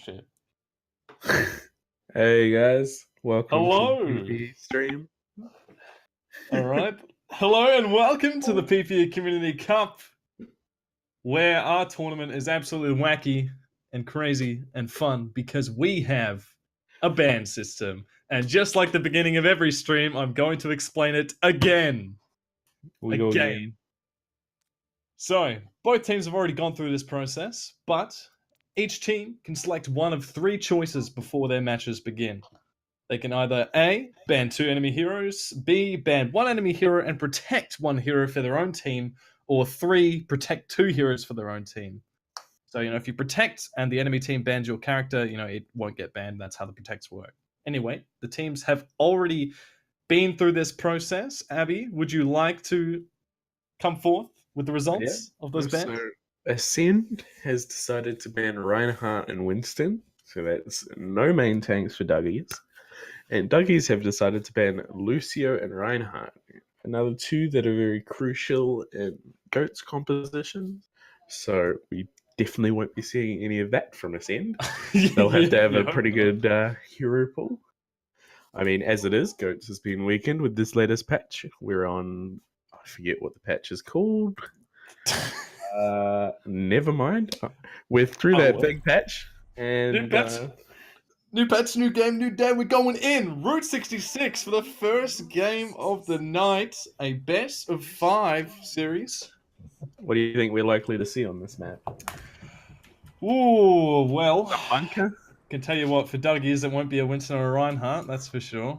Shit. Hey guys, welcome Hello. to the PPE stream. All right. Hello and welcome to the PPE Community Cup, where our tournament is absolutely wacky and crazy and fun because we have a ban system. And just like the beginning of every stream, I'm going to explain it again. We go again. So, both teams have already gone through this process, but each team can select one of three choices before their matches begin. They can either A, ban 2 enemy heroes, B, ban 1 enemy hero and protect 1 hero for their own team, or 3, protect 2 heroes for their own team. So, if you protect and the enemy team bans your character, it won't get banned. That's how the protects work. Anyway, the teams have already been through this process. Abby, would you like to come forth with the results of those bans? So, Ascend has decided to ban Reinhardt and Winston, so that's no main tanks for Duggies. And Duggies have decided to ban Lucio and Reinhardt, another two that are very crucial in Goat's compositions. So we definitely won't be seeing any of that from Ascend. They'll have to have a pretty good hero pool. I mean, as it is, Goats has been weakened with this latest patch. We're on, I forget what the patch is called. Never mind. We're through that big patch. And New patch, new game, new day. We're going in. Route 66 for the first game of the night. A best of 5 series. What do you think we're likely to see on this map? Ooh, well, a bunker? Can tell you what, for Duggies, it won't be a Winston or a Reinhardt, that's for sure.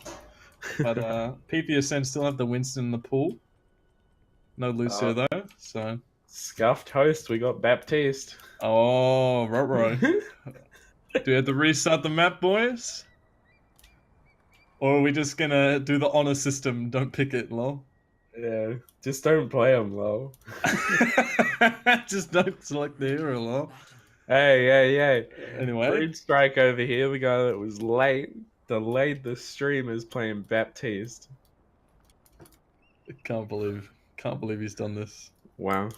But PPSN still have the Winston in the pool. No Lucio, though, so... Scuffed host, we got Baptiste. Oh, right. Do we have to restart the map, boys? Or are we just gonna do the honor system, don't pick it, lol? Yeah, just don't play them, lol. Just don't select the hero, lol. Hey. Anyway. Rude strike over here. The guy that was delayed the stream is playing Baptiste. Can't believe he's done this. Wow.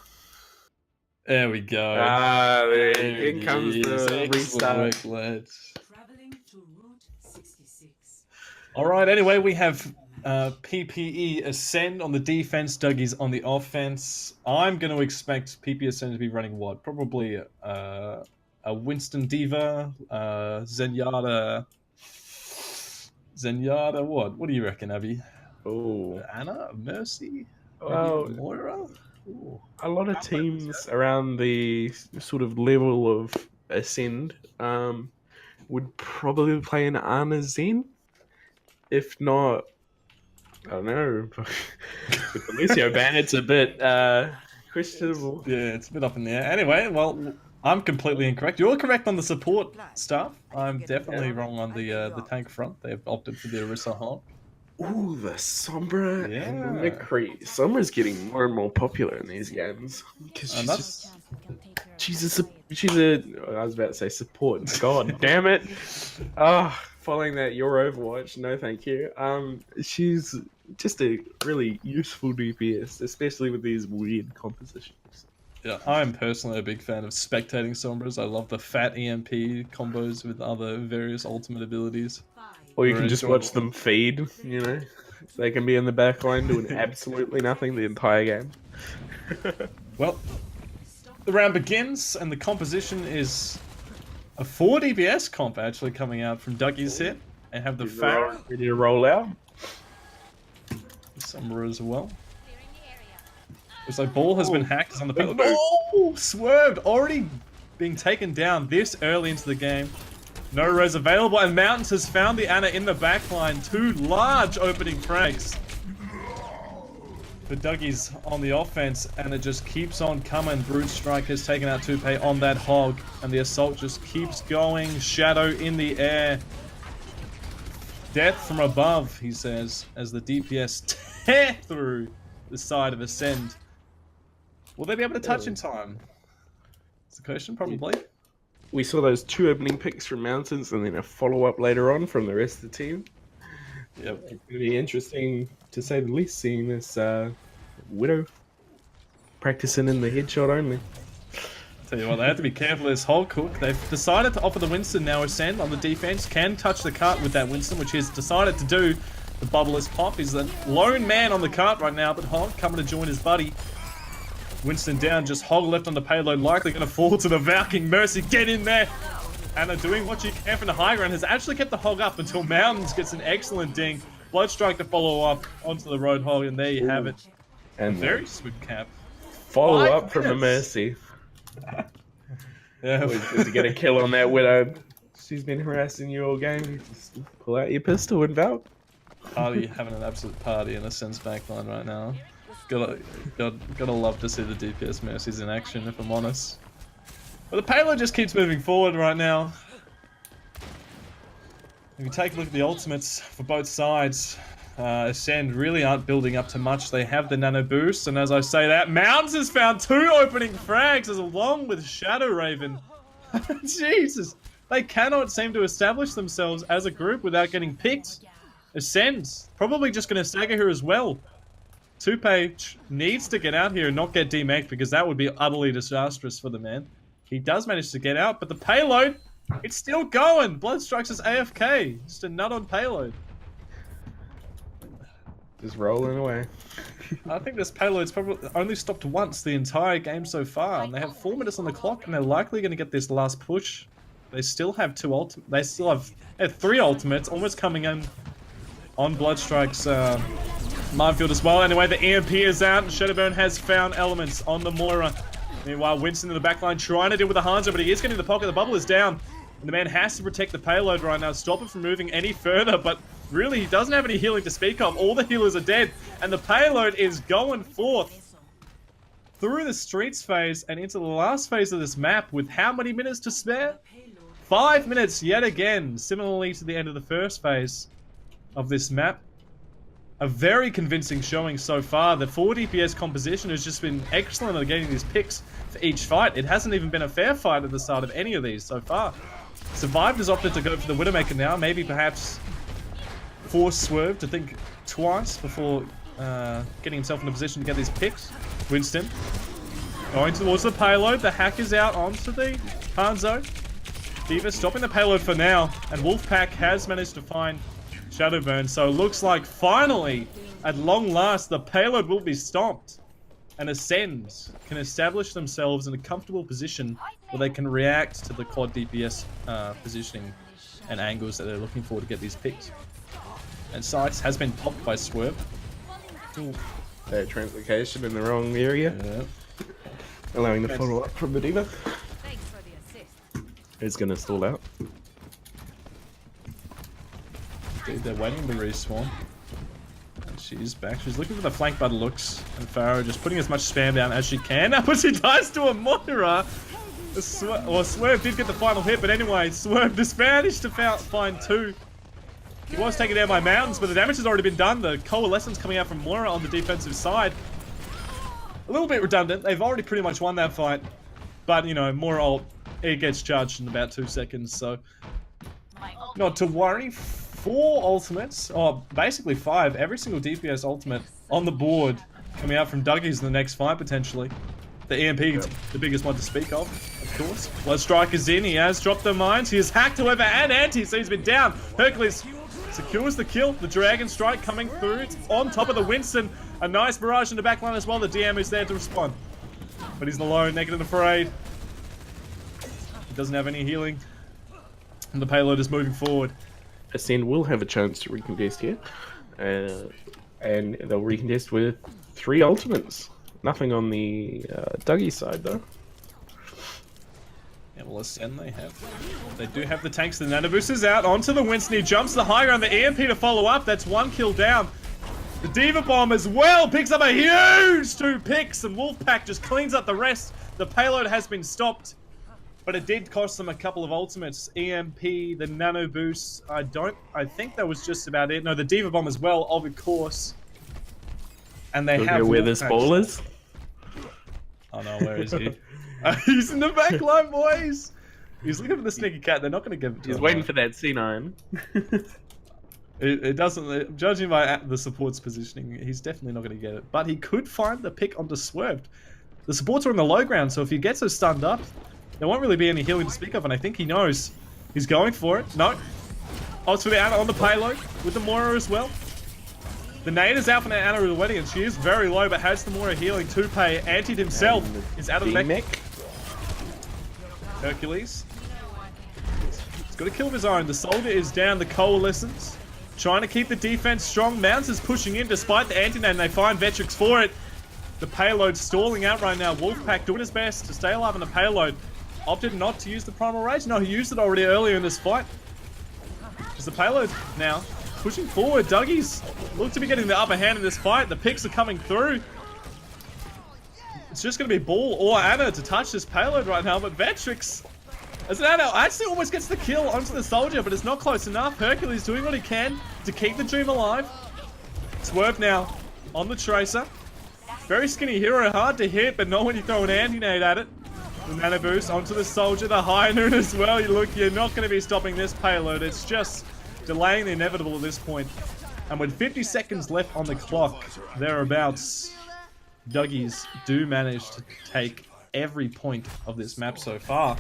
There we go. Here comes the restart. Traveling to Route 66. All right. Anyway, we have PPE Ascend on the defense, Duggies on the offense. I'm going to expect PPE Ascend to be running what? Probably a Winston Diva, Zenyatta. What? What do you reckon, Abby? Oh, Anna, Mercy, well, Moira. Ooh. A lot of teams around the sort of level of Ascend would probably play an Ana Zen. If not, I don't know. With the Lucio ban, it's a bit questionable. It's a bit up in the air. Anyway, well, I'm completely incorrect. You're correct on the support stuff. I'm definitely wrong on the tank front. They've opted for the Orisa Hawk. Ooh, the Sombra and the McCree. Sombra's getting more and more popular in these games because she's a I was about to say support. God damn it! Following that, your Overwatch. No, thank you. She's just a really useful DPS, especially with these weird compositions. Yeah, I'm personally a big fan of spectating Sombras. I love the fat EMP combos with other various ultimate abilities. Or you can just watch them feed, They can be in the back line doing absolutely nothing the entire game. Well, the round begins, and the composition is a 4 DPS comp actually coming out from Duggies here. And have the Pharah. Ready to roll out? Sombra as well. Looks like Ball has been hacked. It's on the pedal. Oh, swerved. Already being taken down this early into the game. No res available, and Mountains has found the Ana in the backline. 2 large opening frags. The Duggies on the offense, and it just keeps on coming. Brute Strike has taken out Toupe on that hog, and the assault just keeps going. Shadow in the air. Death from above, he says, as the DPS tear through the side of Ascend. Will they be able to touch in time? That's the question, probably. We saw those 2 opening picks from Mountains and then a follow-up later on from the rest of the team. Yep. It's going to be interesting, to say the least, seeing this Widow practicing in the headshot only. Tell you what, they have to be careful of this whole cook. They've decided to offer the Winston now Ascend on the defense. Can touch the cart with that Winston, which he's decided to do. The bubble is pop. He's the lone man on the cart right now, but Hog coming to join his buddy. Winston down, just Hog left on the payload, likely going to fall to the Valking Mercy. Get in there! And they're doing what you can from the high ground. Has actually kept the Hog up until Mountains gets an excellent ding. Bloodstrike to follow up onto the Roadhog, and there you have it. And Very swift cap. follow 5 up from the minutes. Mercy. Yeah. Was to get a kill on that Widow. She's been harassing you all game. Just pull out your pistol and Val. Party having an absolute party in a sense backline right now. Gotta love to see the DPS Mercies in action, if I'm honest. But the payload just keeps moving forward right now. If you take a look at the ultimates for both sides, Ascend really aren't building up to much. They have the nano boost, and as I say that, Mountains has found 2 opening frags as along with Shadow Raven. Jesus, they cannot seem to establish themselves as a group without getting picked. Ascend probably just going to stagger here as well. Two-Page needs to get out here and not get demeked because that would be utterly disastrous for the man. He does manage to get out, but the payload, it's still going. Bloodstrike's is AFK. Just a nut on payload. Just rolling away. I think this payload's probably only stopped once the entire game so far, and they have 4 minutes on the clock, and they're likely going to get this last push. They still have 3 ultimates, almost coming in on Bloodstrike's minefield as well. Anyway, the EMP is out, and Shadowburn has found elements on the Moira. Meanwhile, Winston in the backline trying to deal with the Hanzo, but he is getting the pocket. The bubble is down, and the man has to protect the payload right now, stop it from moving any further, but really, he doesn't have any healing to speak of. All the healers are dead, and the payload is going forth through the streets phase and into the last phase of this map with how many minutes to spare? 5 minutes yet again, similarly to the end of the first phase of this map. A very convincing showing so far. The 4 DPS composition has just been excellent at getting these picks for each fight. It hasn't even been a fair fight at the start of any of these so far. Survived has opted to go for the Widowmaker now, maybe perhaps force Swerve to think twice before getting himself in a position to get these picks. Winston going towards the payload. The hack is out onto the Hanzo. Diva stopping the payload for now, and Wolfpack has managed to find Shadowburn, so it looks like finally, at long last, the payload will be stopped, and Ascend can establish themselves in a comfortable position where they can react to the quad DPS positioning and angles that they're looking for to get these picks. And Sights has been popped by Swerve. That translocation in the wrong area. Yeah. Allowing the follow-up from the Diva. Thanks for the assist. Who's going to stall out? Dude, they're waiting to respawn. And she's back. She's looking for the flank by the looks. And Pharaoh just putting as much spam down as she can. But she dies to a Moira. Swerve did get the final hit, but anyway, Swerve just managed to find 2. He was taken down by Mountains, but the damage has already been done. The coalescence coming out from Moira on the defensive side. A little bit redundant. They've already pretty much won that fight. But, you know, Moira ult, it gets charged in about 2 seconds, so not to worry. 4 ultimates, or basically 5, every single DPS ultimate on the board coming out from Duggies in the next fight potentially. The EMP is the biggest one to speak of course. Bloodstrike is in, he has dropped the mines, he is hacked however, and anti, so he's been down. Hercules secures the kill, the Dragon Strike coming through, it's on top of the Winston. A nice barrage in the backline as well, the DM is there to respond. But he's alone, naked and afraid. He doesn't have any healing. And the payload is moving forward. Ascend will have a chance to recontest here. And they'll recontest with 3 ultimates. Nothing on the Duggie side though. Yeah, well, Ascend they do have the tanks. The nano boost is out onto the Winston. He jumps the high ground. The EMP to follow up. That's 1 kill down. The Diva Bomb as well picks up a huge 2 picks, and Wolfpack just cleans up the rest. The payload has been stopped, but it did cost them a couple of ultimates. EMP, the nano boost. I think that was just about it. No, the Diva Bomb as well, of course. And they have where this ball is. Oh no, where is he? He's in the back line, boys! He's looking for the sneaky cat, they're not going to give it to him. He's waiting for that C9. It doesn't, judging by the support's positioning, he's definitely not going to get it. But he could find the pick onto Swerved. The supports are on the low ground, so if he gets so stunned up, there won't really be any healing to speak of, and I think he knows. He's going for it. No. Oh, it's for the Ana on the payload with the Moira as well. The nade is out for the Ana already, and she is very low, but has the Moira healing. Tupe antied himself. Is out of the mech. Hercules. He's got to kill of his own. The soldier is down. The coalescence. Trying to keep the defense strong. Mounts is pushing in despite the anti-nade, and they find Vetrix for it. The payload stalling out right now. Wolfpack doing his best to stay alive on the payload. Opted not to use the Primal Rage. No, he used it already earlier in this fight. Because the payload now pushing forward. Duggies look to be getting the upper hand in this fight. The picks are coming through. It's just going to be Bull or Ana to touch this payload right now, but Vetrix, as an Ana, actually almost gets the kill onto the soldier, but it's not close enough. Hercules doing what he can to keep the dream alive. Swerve now on the Tracer. Very skinny hero, hard to hit, but not when you throw an anti-nade at it. The Nano Boost onto the soldier, the High Noon as well. You're not going to be stopping this payload. It's just delaying the inevitable at this point. And with 50 seconds left on the clock, thereabouts, Duggies do manage to take every point of this map so far.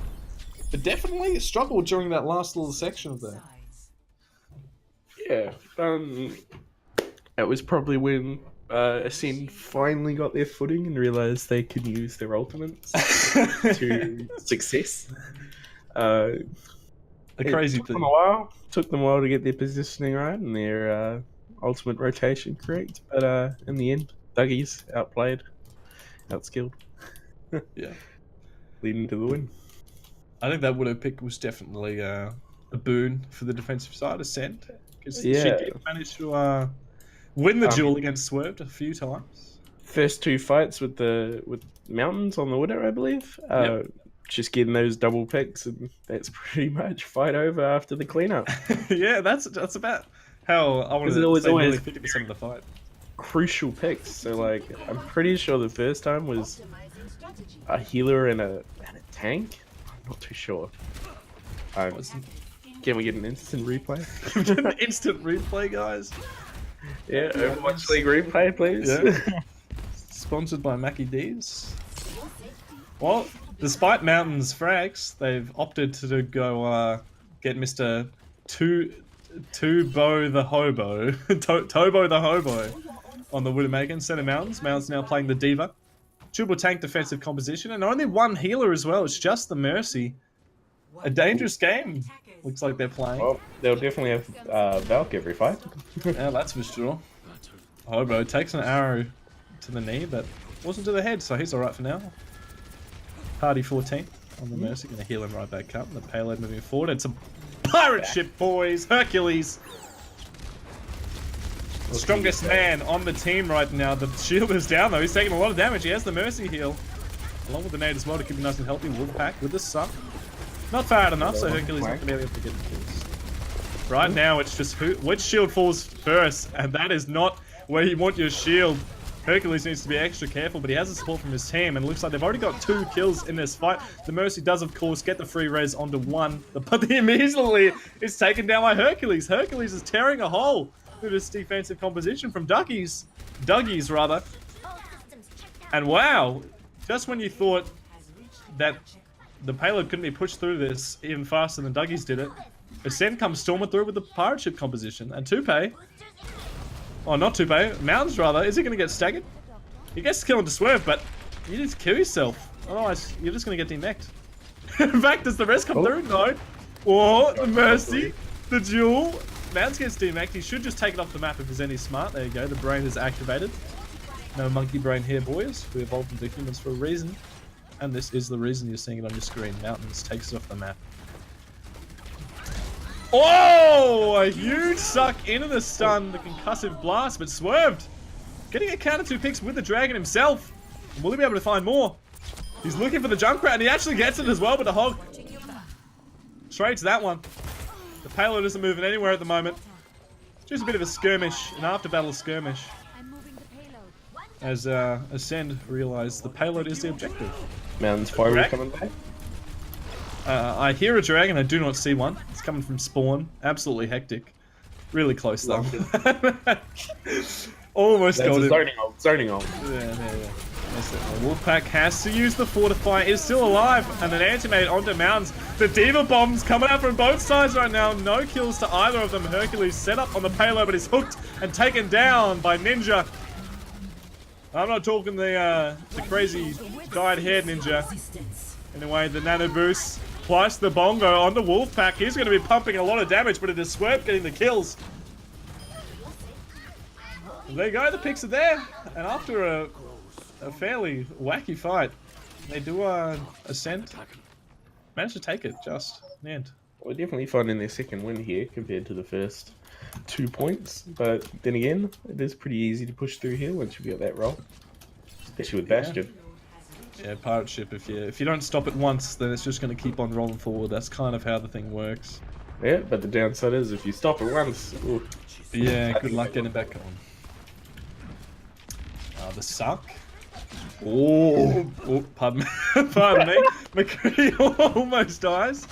But definitely struggled during that last little section of there. Yeah, that was probably when Ascend finally got their footing and realized they could use their ultimates to success. The crazy thing. Took them a while to get their positioning right and their ultimate rotation correct, but in the end, Duggies outplayed, outskilled. Yeah, leading to the win. I think that Widow pick was definitely a boon for the defensive side, Ascend, because she Yeah. did manage to win the duel against Swerved a few times. First two fights with Mountains on the Widow, I believe. Yep. Just getting those double picks, and that's pretty much fight over after the cleanup. Yeah, that's about how I want It was to say nearly always 50% of the fight. crucial picks. So like, I'm pretty sure the first time was a healer and a tank. I'm not too sure. Can we get an instant replay? An instant replay, guys. Yeah, Overwatch League replay, please. Yeah. Sponsored by Mackie D's. Well, despite Mountain's frags, they've opted to go get Mr. Tubo the Hobo, Tobo the Hobo on the Widowmaker instead of Mountains. Mountains now playing the Diva. Triple tank defensive composition, and only one healer as well. It's just the Mercy. A dangerous game, looks like they're playing. Well, they'll definitely have Valk every fight. Yeah, that's for sure. Hobo takes an arrow to the knee, but wasn't to the head, so he's alright for now. Party 14 on the Mercy, gonna heal him right back up. The payload moving forward. It's a pirate ship, boys! Hercules! The strongest man on the team right now. The shield is down though. He's taking a lot of damage. He has the Mercy heal. Along with the nade as well to keep him nice and healthy. Wolfpack with the suck. Not far out enough, so Hercules not going to be able to get the kills. Right now, it's just which shield falls first, and that is not where you want your shield. Hercules needs to be extra careful, but he has the support from his team, and it looks like they've already got 2 kills in this fight. The Mercy does, of course, get the free res onto 1, but immediately it's taken down by Hercules. Hercules is tearing a hole through this defensive composition from Duggies, rather. And wow, just when you thought that the payload couldn't be pushed through this even faster than Duggies did it, Ascend comes storming through with the pirate ship composition. And Tupe, oh not Tupe, Mountains rather, is he going to get staggered? He gets the kill into Swerve, but you need to kill yourself. Otherwise, you're just going to get demeched. In fact, does the rest come through? No. Oh, the Mercy, the duel. Mountains gets demeched. He should just take it off the map if he's any smart. There you go, the brain is activated. No monkey brain here, boys. We evolved into humans for a reason. And this is the reason you're seeing it on your screen. Mountains takes it off the map. Oh! A huge suck into the stun, the concussive blast, but Swerved getting a counter 2 picks with the dragon himself. And will he be able to find more? He's looking for the Junkrat, and he actually gets it as well, but the Hog straight to that one. The payload isn't moving anywhere at the moment. Just a bit of a skirmish, an after-battle skirmish. As Ascend realised the payload is the objective. Mountains fire coming back. I hear a dragon, I do not see one. It's coming from spawn. Absolutely hectic. Really close though. Almost got it. Zoning ult. Yeah. Listen, the Wolfpack has to use the Fortify. Is still alive, and an anti-mate onto Mountains. The Diva bombs coming out from both sides right now. No kills to either of them. Hercules set up on the payload, but is hooked and taken down by Ninja. I'm not talking the crazy dyed hair Ninja. Anyway, the Nano Boost plus the Bongo on the Wolfpack. He's going to be pumping a lot of damage, but it is Swerve getting the kills. And there you go, the picks are there. And after a fairly wacky fight, they do ascend. Managed to take it just in the end. We're definitely finding their second win here compared to the first 2 points. But then again, it is pretty easy to push through here once you've got that roll. Especially with Bastion. Yeah, pirate ship. If you don't stop it once, then it's just going to keep on rolling forward. That's kind of how the thing works. Yeah, but the downside is if you stop it once, ooh. Yeah, good luck getting back on. The suck. Oh, pardon me. Pardon me. McCree almost dies.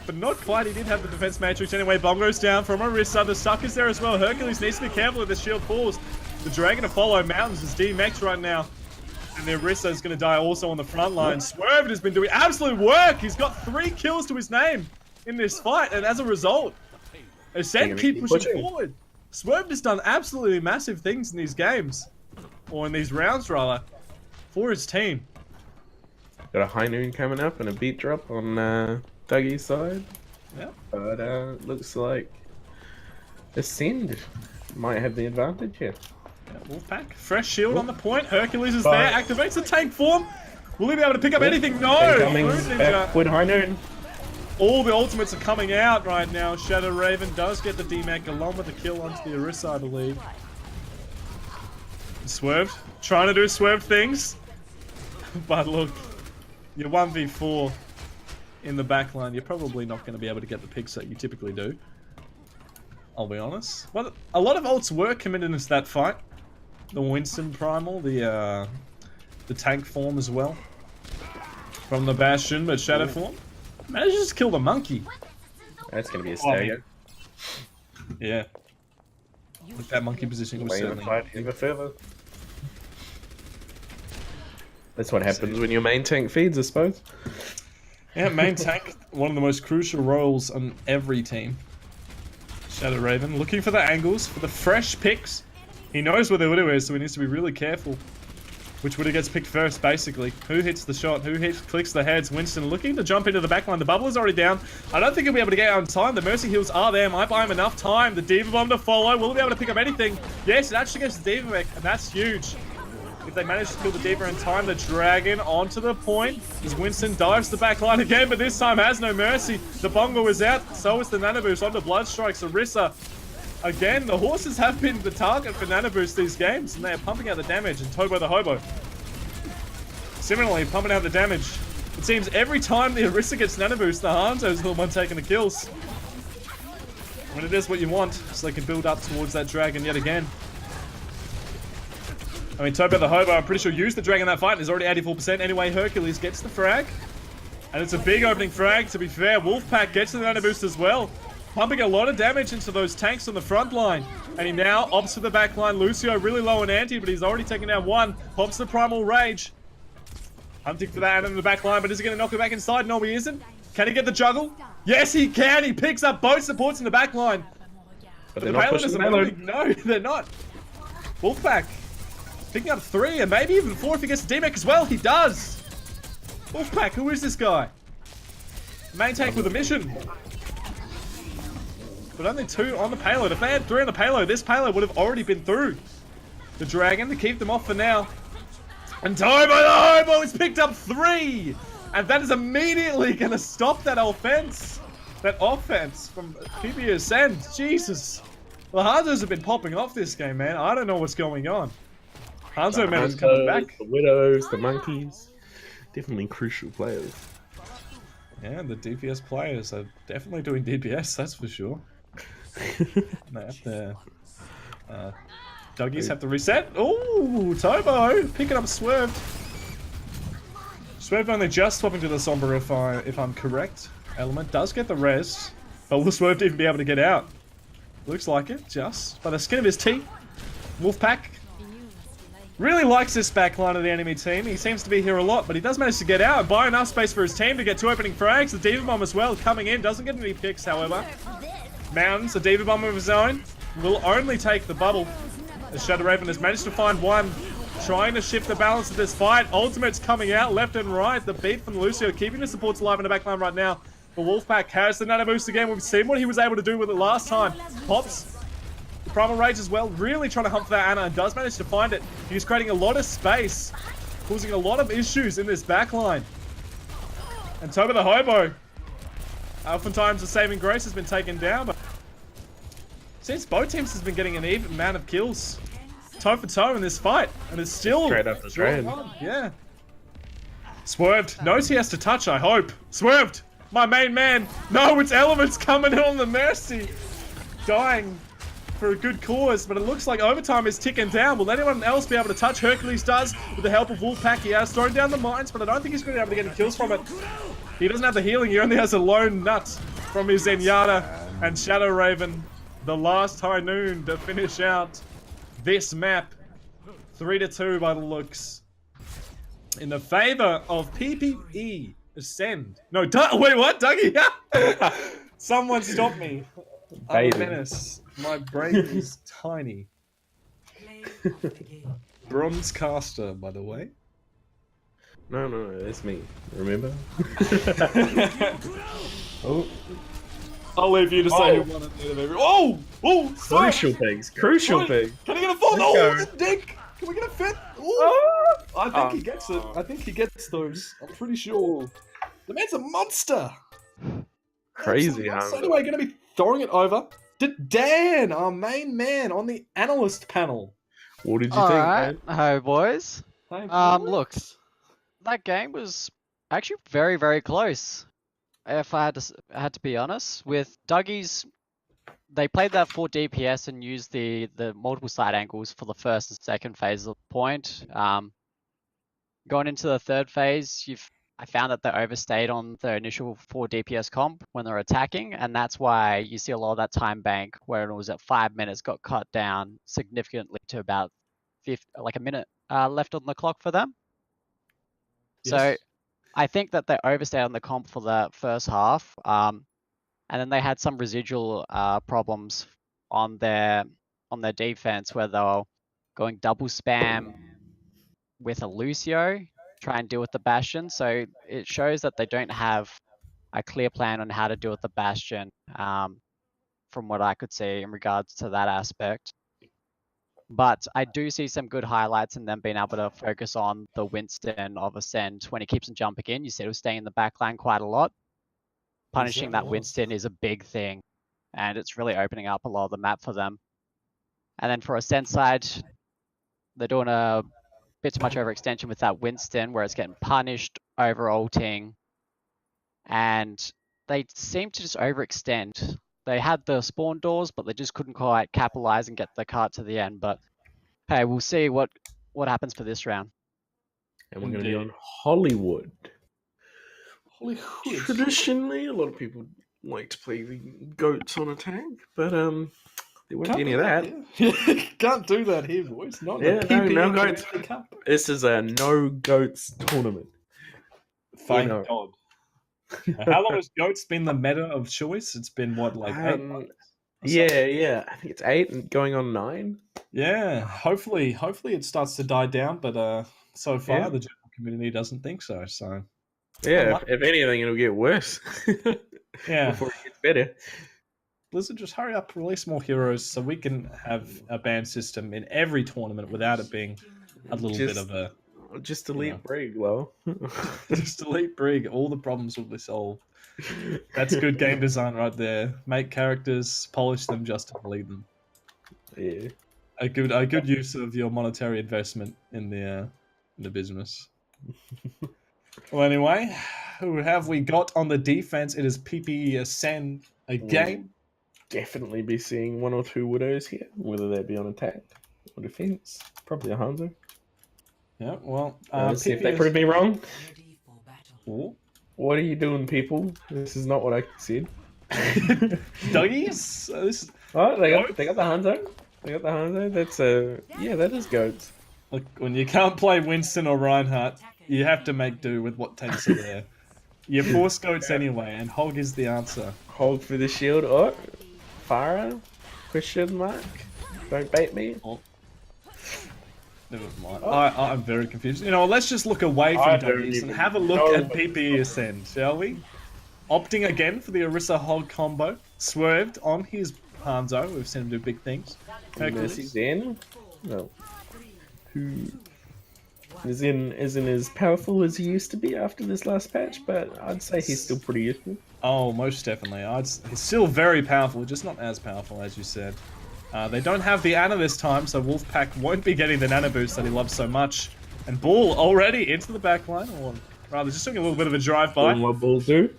But not quite. He did have the defense matrix anyway. Bongo's down from Orisa. The suck is there as well. Hercules needs to be careful if the shield falls. The Dragon to follow. Mountains is DMX right now. And the Orisa is going to die also on the front line. Swerve has been doing absolute work. He's got 3 kills to his name in this fight. And as a result, Ascent keep pushing forward. Swerve has done absolutely massive things in these games. Or in these rounds, rather. For his team. Got a high noon coming up and a beat drop on Dougie's side. Yeah. But looks like Ascend might have the advantage here. Yeah, Wolfpack. Fresh shield on the point. Hercules is there. Activates the tank form. Will he be able to pick up anything? No! Backward high noon. All the ultimates are coming out right now. Shadow Raven does get the DMAC along with the kill onto the Orisa, I believe. Swerve. Trying to do Swerve things. But look, you're 1v4 in the backline. You're probably not going to be able to get the picks that you typically do. I'll be honest. Well, a lot of ults were committed into that fight. The Winston Primal, the tank form as well. From the Bastion, but Shadow form. Manages to kill the monkey. That's going to be a stagger. Yeah. With that monkey position was certainly... fight even further. That's what happens when your main tank feeds, I suppose. Yeah, main tank, one of the most crucial roles on every team. Shadow Raven looking for the angles, for the fresh picks. He knows where the Widow is, so he needs to be really careful. Which Widow gets picked first, basically. Who hits the shot? Who clicks the heads? Winston looking to jump into the backline. The bubble is already down. I don't think he'll be able to get out in time. The Mercy heals are there. Might buy him enough time. The Diva Bomb to follow. Will he be able to pick up anything? Yes, it actually gets the Diva mech, and that's huge. If they manage to kill the Diva in time, the Dragon onto the point. As Winston dives the backline again, but this time has no mercy. The Bongo is out. So is the Nanoboost onto Bloodstrikes. Orisa. Again, the horses have been the target for Nanoboost these games, and they are pumping out the damage. And Tobo the Hobo similarly pumping out the damage. It seems every time the Orisa gets Nanoboost, the Hanzo's the one taking the kills. When it is what you want, so they can build up towards that Dragon yet again. I mean, Tobo the Hobo, I'm pretty sure used the Dragon in that fight and is already 84%. Anyway, Hercules gets the frag. And it's a big opening frag, to be fair. Wolfpack gets the Nanoboost as well. Pumping a lot of damage into those tanks on the front line. And he now opts for the back line. Lucio really low on anti, but he's already taken down one. Pops the Primal Rage. Hunting for that in the back line, but is he going to knock it back inside? No, he isn't. Can he get the juggle? Yes, he can. He picks up both supports in the back line. But they're not pushing the payload. No, they're not. Wolfpack picking up 3 and maybe even 4 if he gets the DMAC as well. He does. Wolfpack, who is this guy? Main tank with a mission. But only 2 on the payload. If they had 3 on the payload, this payload would have already been through. The Dragon to keep them off for now. And Tobo the Hobo has picked up 3! And that is immediately going to stop that offense. That offense from PPE Ascend. Jesus. The Hanzos have been popping off this game, man. I don't know what's going on. Hanzo man is coming back. The Widows, the Monkeys. Definitely crucial players. Yeah, the DPS players are definitely doing DPS, that's for sure. They have to... Duggies have to reset. Oh, Tobo picking up Swerve. Swerve only just swapping to the Sombra if I'm correct. Element does get the res, but will Swerve even be able to get out? Looks like it, just by the skin of his teeth. Wolfpack Really likes this backline of the enemy team. He seems to be here a lot, but he does manage to get out and buy enough space for his team to get 2 opening frags. The Diva Bomb as well coming in. Doesn't get any picks, however. Mountains, a Diva Bomb of his own. Will only take the bubble. As Shadow Raven has managed to find one. Trying to shift the balance of this fight. Ultimate's coming out left and right. The beat from Lucio keeping the supports alive in the backline right now. The Wolfpack has the nano boost again. We've seen what he was able to do with it last time. Pops the Primal Rage as well. Really trying to hunt for that Ana and does manage to find it. He's creating a lot of space. Causing a lot of issues in this backline. And Toba the Hobo. Oftentimes the saving grace has been taken down. But since both teams has been getting an even amount of kills. Toe for toe in this fight. And it's still... Straight up the trend. Yeah. Swerved. Knows he has to touch, I hope. Swerved. My main man. No, it's Elements coming in on the Mercy. Dying for a good cause, but it looks like overtime is ticking down. Will anyone else be able to touch? Hercules does with the help of Wolfpack. He has thrown down the mines, but I don't think he's going to be able to get any kills from it. He doesn't have the healing. He only has a lone nut from his Zenyatta and Shadow Raven. The last High Noon to finish out this map. 3-2 by the looks. In the favor of PPE. Ascend. No, wait, what? Dougie? Someone stop me. I'm a menace. My brain is tiny. Bronze caster, by the way. No, that's me. Remember? Oh. I'll leave you to say who won at the end of every. Oh! Oh! Crucial pigs. Crucial pig. Can he get a fall? Oh, the dick! Can we get a fit? Oh! I think he gets it. I think he gets those. I'm pretty sure. The man's a monster! Crazy, huh? So anyway, going to be throwing it over to Dan, our main man on the analyst panel. What did you All think, right, man? hi boys. Look, that game was actually very, very close. If I had to be honest, with Duggies, they played that for DPS and used the multiple side angles for the first and second phase of the point. Going into the third phase, I found that they overstayed on the initial 4 DPS comp when they're attacking, and that's why you see a lot of that time bank where it was at 5 minutes got cut down significantly to about a minute left on the clock for them. Yes. So I think that they overstayed on the comp for the first half, and then they had some residual problems on their defense where they were going double spam with a Lucio, try and deal with the Bastion. So it shows that they don't have a clear plan on how to deal with the Bastion, from what I could see in regards to that aspect. But I do see some good highlights in them being able to focus on the Winston of Ascend when he keeps on jumping in. You said he was staying in the backline quite a lot. Punishing that Winston is a big thing, and it's really opening up a lot of the map for them. And then for Ascend side, they're doing a bit too much overextension with that Winston, where it's getting punished, over-ulting, and they seem to just overextend. They had the spawn doors, but they just couldn't quite capitalize and get the cart to the end. But hey, we'll see what happens for this round. And we're going to be on Hollywood. Traditionally, a lot of people like to play the goats on attack, but there won't be any of that. Can't do that here, boys. Not Yeah, the no PPE goats. Cup. This is a no goats tournament. Thank know. God. How long has goats been the meta of choice? It's been what, like 8 months? Yeah. I think it's 8 and going on 9. Yeah. Hopefully it starts to die down, but so far Yeah. the general community doesn't think so. So Yeah, if anything, it'll get worse. yeah. Before it gets better. Blizzard, just hurry up, release more heroes so we can have a ban system in every tournament without it being a little bit of a... Just delete Brig, well. Just delete Brig. All the problems will be solved. That's good game design right there. Make characters, polish them just to delete them. Yeah. A good use of your monetary investment in the business. Well, anyway, who have we got on the defense? It is PPE Ascend again. Definitely be seeing 1 or 2 widows here, whether they be on attack or defense. Probably a Hanzo. Yeah, well, Let's see if they prove me wrong. Ooh. What are you doing, people? This is not what I said. Duggies? Oh, they got the Hanzo. They got the Hanzo. That's that is goats. Look, when you can't play Winston or Reinhardt, you have to make do with what tanks are there. You're force goats anyway, and Hog is the answer. Hold for the shield. Oh, Farah? Question mark? Don't bait me. Oh. Never mind. I'm very confused. You know, let's just look away from Duggies and have a look at PPE Ascend, shall we? Opting again for the Orisa Hog combo. Swerved on his Hanzo. We've seen him do big things. Mercy's in. No. Who isn't as powerful as he used to be after this last patch, but I'd say he's still pretty useful. Oh, most definitely. He's still very powerful, just not as powerful as you said. They don't have the Ana this time, so Wolfpack won't be getting the Nano boost that he loves so much. And Bull already into the backline, or rather just doing a little bit of a drive-by. What Bull do?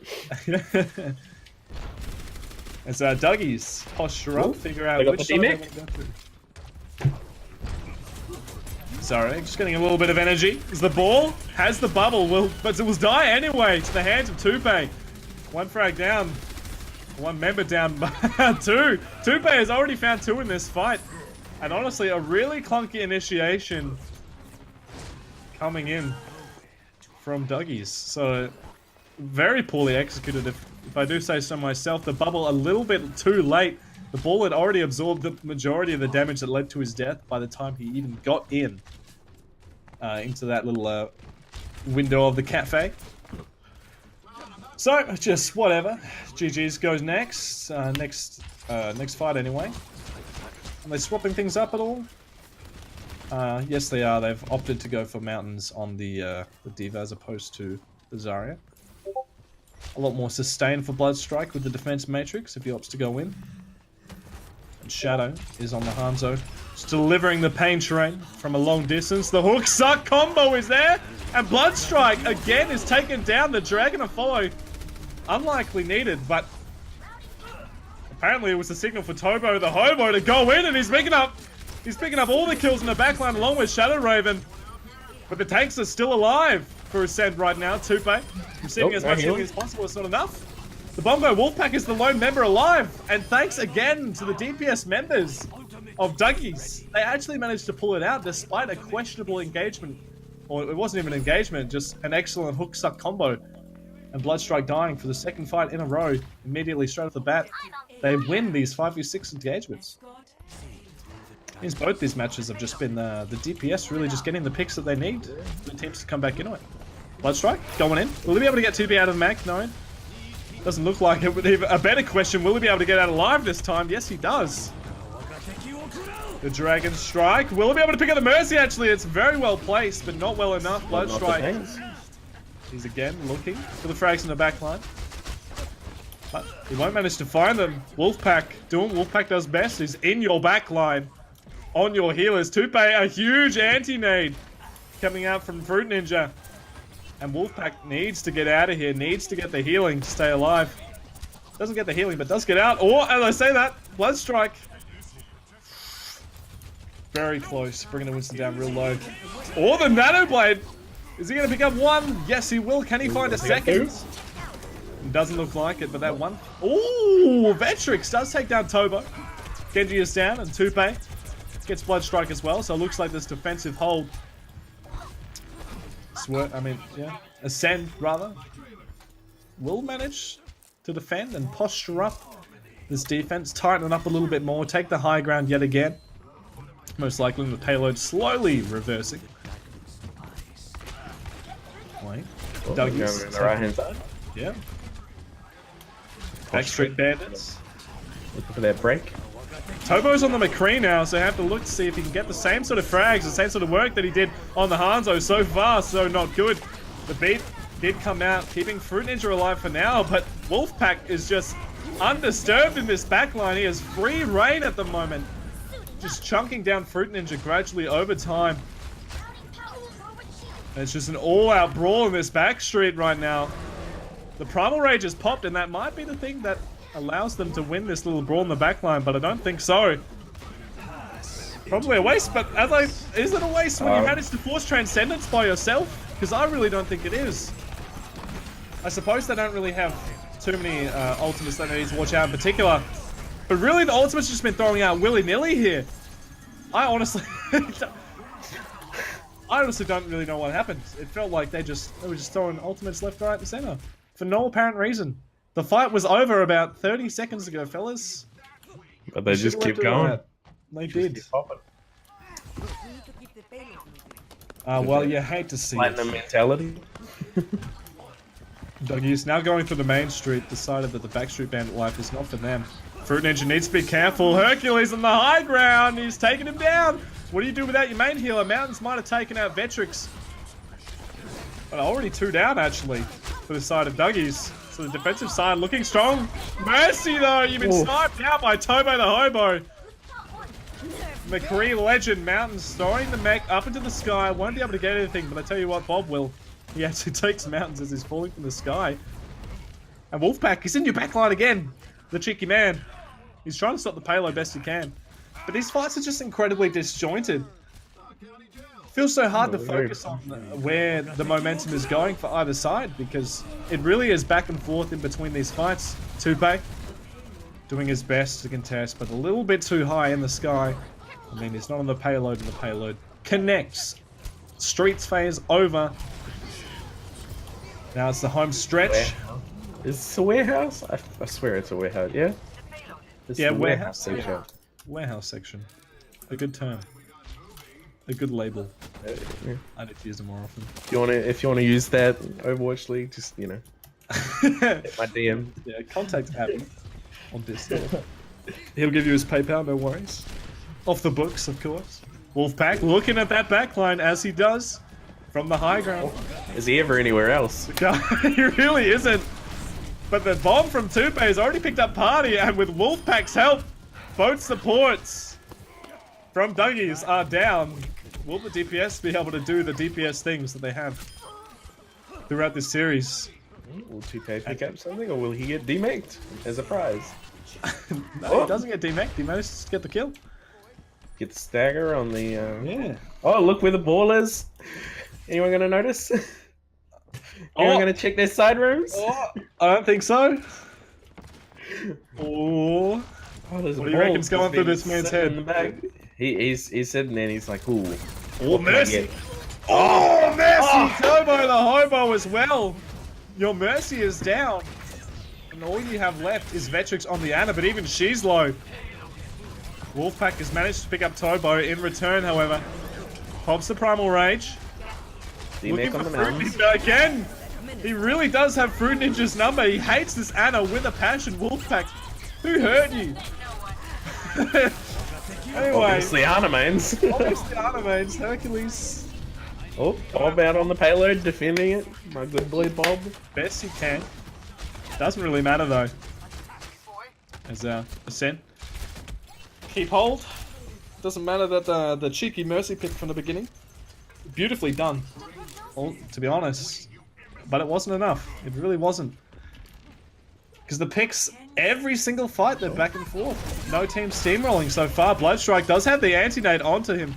As Duggies posture up, figure out which side they want to go through. Sorry, just getting a little bit of energy. Is the ball? Has the bubble, but it will die anyway to the hands of Tupe. One frag down. One member down. Two. Tupe has already found 2 in this fight. And honestly, a really clunky initiation coming in from Duggies. So, very poorly executed, if I do say so myself. The bubble a little bit too late. The ball had already absorbed the majority of the damage that led to his death by the time he even got into that little window of the cafe. So, just whatever. GG's goes next. Next fight anyway. Are they swapping things up at all? Yes, they are. They've opted to go for mountains on the D.Va as opposed to the Zarya. A lot more sustain for Bloodstrike with the defense matrix if he opts to go in. And Shadow is on the Hanzo, just delivering the pain terrain from a long distance. The hook suck combo is there, and Bloodstrike again is taken down. The Dragon of Follow, unlikely needed, but apparently it was a signal for Tobo the Hobo to go in, and he's picking up all the kills in the backline along with Shadow Raven. But the tanks are still alive for Ascend right now. Tupe receiving as much healing as possible. It's not enough. The Bongo Wolfpack is the lone member alive, and thanks again to the DPS members of Duggies, they actually managed to pull it out despite a questionable engagement, or it wasn't even engagement, just an excellent hook suck combo. And Bloodstrike dying for the second fight in a row, immediately straight off the bat. They win these 5v6 engagements. Means both these matches have just been the DPS really just getting the picks that they need for the teams to come back into it. Bloodstrike going in. Will he be able to get 2B out of the mag? No. Doesn't look like it. Would even a better question, will he be able to get out alive this time? Yes, he does. The Dragon Strike. Will he be able to pick up the Mercy? Actually, it's very well placed, but not well enough. Bloodstrike. He's again looking for the frags in the back line. But he won't manage to find them. Wolfpack doing what Wolfpack does best. He's in your back line. On your healers. Tupe, a huge anti-nade coming out from Fruit Ninja. And Wolfpack needs to get out of here. Needs to get the healing to stay alive. Doesn't get the healing, but does get out. Or, as I say that, Bloodstrike. Very close. Bringing the Winston down real low. Or the Nano Blade. Is he going to pick up one? Yes, he will. Can he find a second? Doesn't look like it, but that one. Ooh, Vetrix does take down Tobo. Genji is down, and Tupe gets Bloodstrike as well, so it looks like this defensive hold. Ascend, rather. Will manage to defend and posture up this defense, tighten it up a little bit more, take the high ground yet again. Most likely the payload slowly reversing. Wait. Duggies. On the right hand side. Yeah. Backstreet Bandits. Looking for that break. Tobo's on the McCree now, so I have to look to see if he can get the same sort of frags, the same sort of work that he did on the Hanzo. So far, so not good. The beat did come out, keeping Fruit Ninja alive for now, but Wolfpack is just undisturbed in this backline. He has free reign at the moment. Just chunking down Fruit Ninja gradually over time. And it's just an all-out brawl in this backstreet right now. The Primal Rage has popped, and that might be the thing that allows them to win this little brawl in the backline, but I don't think so. Probably a waste, but is it a waste when you manage to force Transcendence by yourself? Because I really don't think it is. I suppose they don't really have too many ultimates that they need to watch out in particular. But really, the ultimate's just been throwing out willy-nilly here. I honestly... I honestly don't really know what happened. It felt like they were just throwing ultimates left, right, and center for no apparent reason. The fight was over about 30 seconds ago, fellas. But they just keep going. They Just did. keep popping. Well, you hate to see it. Platinum mentality. Duggies now going through the main street decided that the backstreet bandit life is not for them. Fruit Ninja needs to be careful. Hercules on the high ground. He's taking him down. What do you do without your main healer? Mountains might have taken out Vetrix. But already 2 down, actually, for the side of Duggies. So the defensive side looking strong. Mercy, though. You've been sniped out by Tobo the Hobo. McCree legend. Mountains throwing the mech up into the sky. Won't be able to get anything, but I tell you what, Bob will. He actually takes Mountains as he's falling from the sky. And Wolfpack, he's in your backline again. The cheeky man. He's trying to stop the payload best he can. But these fights are just incredibly disjointed. Feels so hard to focus on where the momentum is going for either side because it really is back and forth in between these fights. Tupe doing his best to contest, but a little bit too high in the sky. I mean, he's not on the payload, and the payload connects. Streets phase over. Now it's the home stretch. Is this a warehouse? I swear it's a warehouse, yeah? It's Yeah, the warehouse section. section. Warehouse section. A good term. A good label. Yeah. I need to use it more often. If you wanna use that Overwatch League, just hit my DM. Yeah, contact Abby on Discord. He'll give you his PayPal, no worries. Off the books, of course. Wolfpack looking at that backline as he does from the high ground. Is he ever anywhere else? He really isn't. But the bomb from Tupe has already picked up Party, and with Wolfpack's help, both supports from Duggies are down. Will the DPS be able to do the DPS things that they have throughout this series? Will Tupe pick up something, or will he get demeked as a prize? No, he doesn't get demeked. He managed to get the kill. Get the stagger on the... Yeah. Oh, look where the ball is. Anyone gonna notice? Anyone gonna check their side rooms? I don't think so. Oh. What do you reckon's going through this man's head? In the bag. He's sitting there and he's like, ooh. Oh, Mercy! Oh, Mercy! Turbo the Hobo as well. Your Mercy is down. And all you have left is Vetrix on the Ana, but even she's low. Wolfpack has managed to pick up Tobo in return, however. Pops the Primal Rage. Looking for Fruit Ninja again. He really does have Fruit Ninja's number. He hates this Ana with a passion. Wolfpack, who hurt you? Anyway. Obviously Ana mains. Obviously Ana mains. Hercules. Oh, Bob out on the payload, defending it. My good boy Bob. Best he can. Doesn't really matter though. As Ascent. Keep hold. Doesn't matter that the cheeky Mercy pick from the beginning. Beautifully done. Well, to be honest. But it wasn't enough. It really wasn't. Because the picks, every single fight, they're back and forth. No team steamrolling so far. Bloodstrike does have the anti-nade onto him.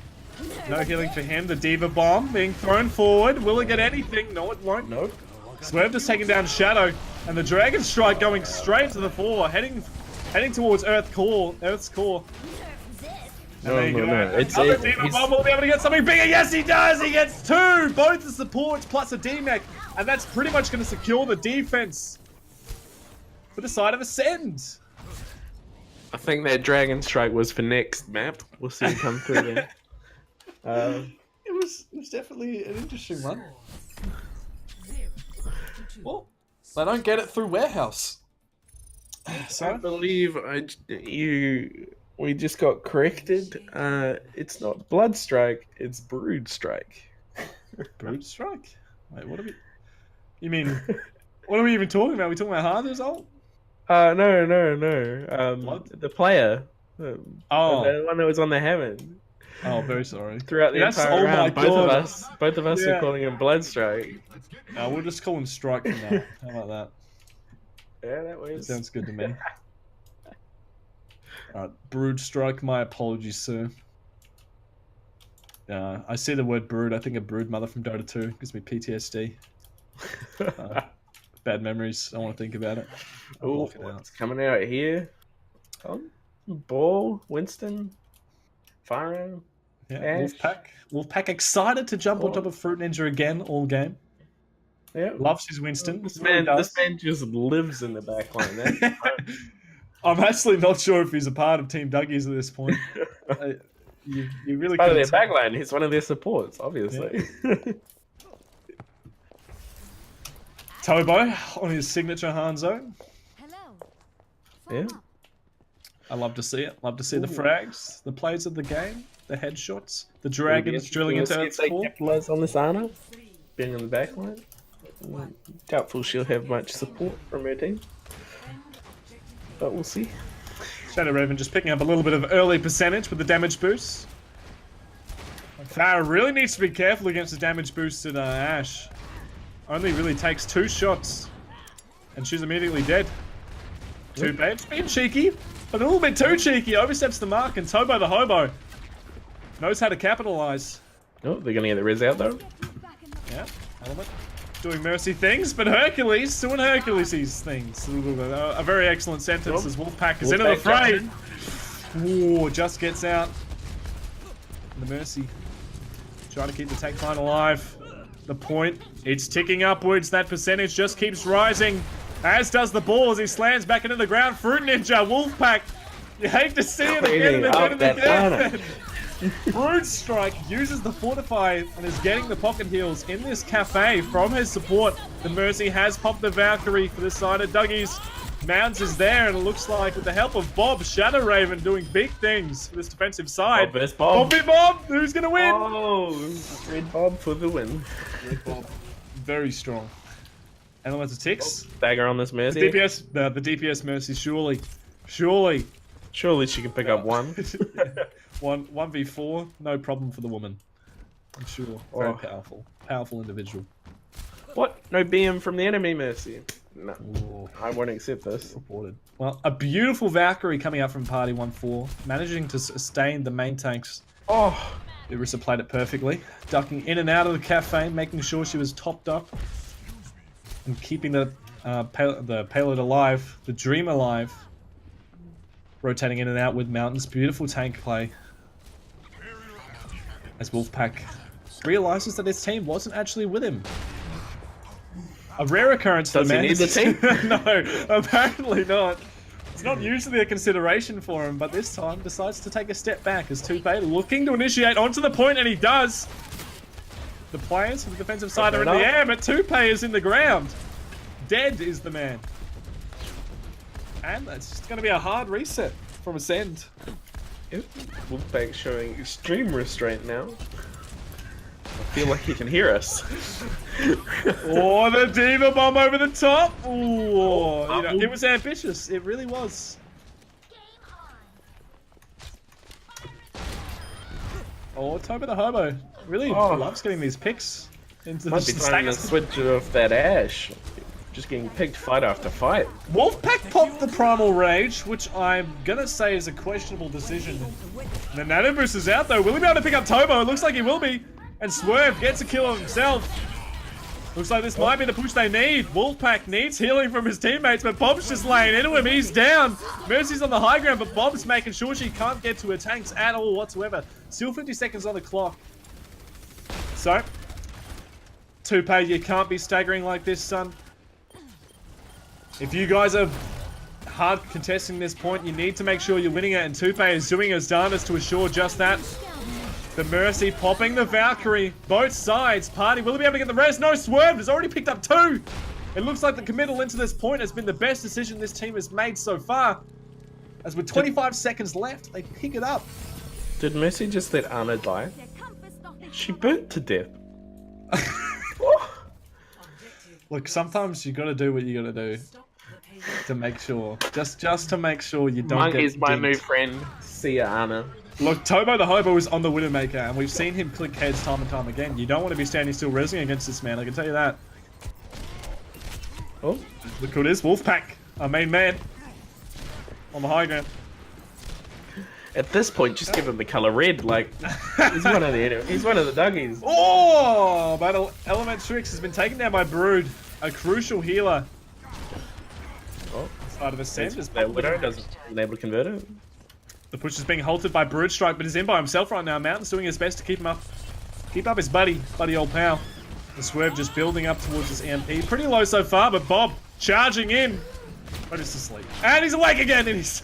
No healing for him. The Diva Bomb being thrown forward. Will it get anything? No, it won't. Nope. Swerve just taking down Shadow. And the Dragon Strike going straight to the floor. Heading towards Earth's core. No. Another Diva Bomb will be able to get something bigger. Yes, he does. He gets 2. Both the supports plus a D-Mech. And that's pretty much going to secure the defense for the side of Ascend. I think that Dragon Strike was for next map. We'll see it come through there. It was definitely an interesting one. Well, they don't get it through Warehouse. So I believe we just got corrected. It's not Blood Strike, it's Brood Strike. Brood Strike? Wait, what are we... You mean... What are we even talking about? Are we talking about hard result? No. The player. The one that was on the Hammond. Oh, very sorry. Throughout the entire round, both of us are calling him Blood Strike. No, we'll just call him Strike from now. How about that? Yeah, that was... Sounds good to me. Alright, Brood Strike, my apologies, sir. I see the word brood, I think a brood mother from Dota 2. Gives me PTSD. Bad memories, I want to think about it. Oh, it's coming out here. Ball, Winston, Fire. Yeah, Ash. Wolfpack excited to jump on top of Fruit Ninja again all game. Yeah. Loves his Winston. This Really man, does. this man just lives in the back line. I'm actually not sure if he's a part of Team Duggies at this point. You really Part of couldn't their tell. back line. He's one of their supports, obviously. Tobo on his signature Hanzo. Hello. Yeah. Form up. I love to see it. Love to see the Ooh. frags, the plays of the game, the headshots, the dragons drilling into Earth's they core. capitalize on this Ana being in the back line. Doubtful she'll have much support from her team, but we'll see. Shadow Raven just picking up a little bit of early percentage with the damage boost. Farah really needs to be careful against the damage boosted Ashe. Only really takes 2 shots, and she's immediately dead. Too bad. She's being cheeky, but a little bit too cheeky. Oversteps the mark, and Tobo the Hobo knows how to capitalize. Oh, they're gonna get the res out though. Yeah, Element doing Mercy things, but Hercules doing Hercules things. A very excellent sentence as Wolfpack is into the fray. Ooh, just gets out. The Mercy trying to keep the tank line alive. The point, it's ticking upwards. That percentage just keeps rising, as does the ball as he slams back into the ground. Fruit Ninja, Wolfpack. You hate to see it again and again and again. Brood Strike uses the Fortify and is getting the pocket heals in this cafe from his support. The Mercy has popped the Valkyrie for this side of Duggies. Mounds is there, and it looks like with the help of Bob, Shadow Raven doing big things for this defensive side. Bob versus Bob. Bobby Bob, who's gonna win? Oh, Red Bob for the win. Red Bob, very strong. Elements of ticks. Dagger on this The Mercy. DPS, the DPS Mercy, surely. Surely she can pick up one. 1v4, no problem for the woman. I'm sure. Very Oh. powerful individual. What? No BM from the enemy Mercy. No, Ooh. I won't accept this. Reported. Well, a beautiful Valkyrie coming out from Party 1-4, managing to sustain the main tanks. Oh, Irissa played it perfectly, ducking in and out of the cafe, making sure she was topped up, and keeping the payload alive, the dream alive. Rotating in and out with Mountains. Beautiful tank play. As Wolfpack realizes that his team wasn't actually with him. A rare occurrence for the man. Does he need the team? No, apparently not. It's not usually a consideration for him, but this time decides to take a step back as Tupe looking to initiate onto the point, and he does. The players from the defensive side are in the air, but Tupe is in the ground. Dead is the man. And it's just going to be a hard reset from Ascend. yep. Wolfpack showing extreme restraint now. I feel like he can hear us. Oh, the Diva Bomb over the top! Ooh, you know, it was ambitious. It really was. Oh, Toba the Hobo really loves getting these picks into Might be time to switch off that Ashe. Just getting picked fight after fight. Wolfpack popped the Primal Rage, which I'm gonna say is a questionable decision. The Nano Boost is out though. Will he be able to pick up Tobo? It looks like he will be. And Swerve gets a kill on himself. Looks like this might be the push they need. Wolfpack needs healing from his teammates, but Bob's just laying into him. He's down. Mercy's on the high ground, but Bob's making sure she can't get to her tanks at all whatsoever. Still 50 seconds on the clock. So, Tupe, you can't be staggering like this, son. If you guys are hard contesting this point, you need to make sure you're winning it, and Tupe is doing his darndest to assure just that. The Mercy popping the Valkyrie, both sides. Party, will he be able to get the rest? No, Swerve has already picked up 2. It looks like the committal into this point has been the best decision this team has made so far. As with 25 seconds left, they pick it up. Did Mercy just let Ana die? She burnt to death. Look, sometimes you gotta do what you gotta do to make sure, just to make sure you don't Monkey's get my dinked. new friend. See ya, Ana. Look, Tobo the Hobo is on the Widowmaker, and we've seen him click heads time and time again. You don't want to be standing still resing against this man, I can tell you that. Oh, look who it is, Wolfpack, our main man. On the high ground. At this point, just give him the color red. Like he's one of the Duggies. Oh, but Elementrix has been taken down by Brood, a crucial healer. Oh, Side of Ascend is that Widow doesn't able to convert it. The push is being halted by Brood Strike, but he's in by himself right now. Mountain's doing his best to keep up his buddy old pal. The Swerve just building up towards his EMP. Pretty low so far, but Bob charging in. But he's asleep. And he's awake again, and he's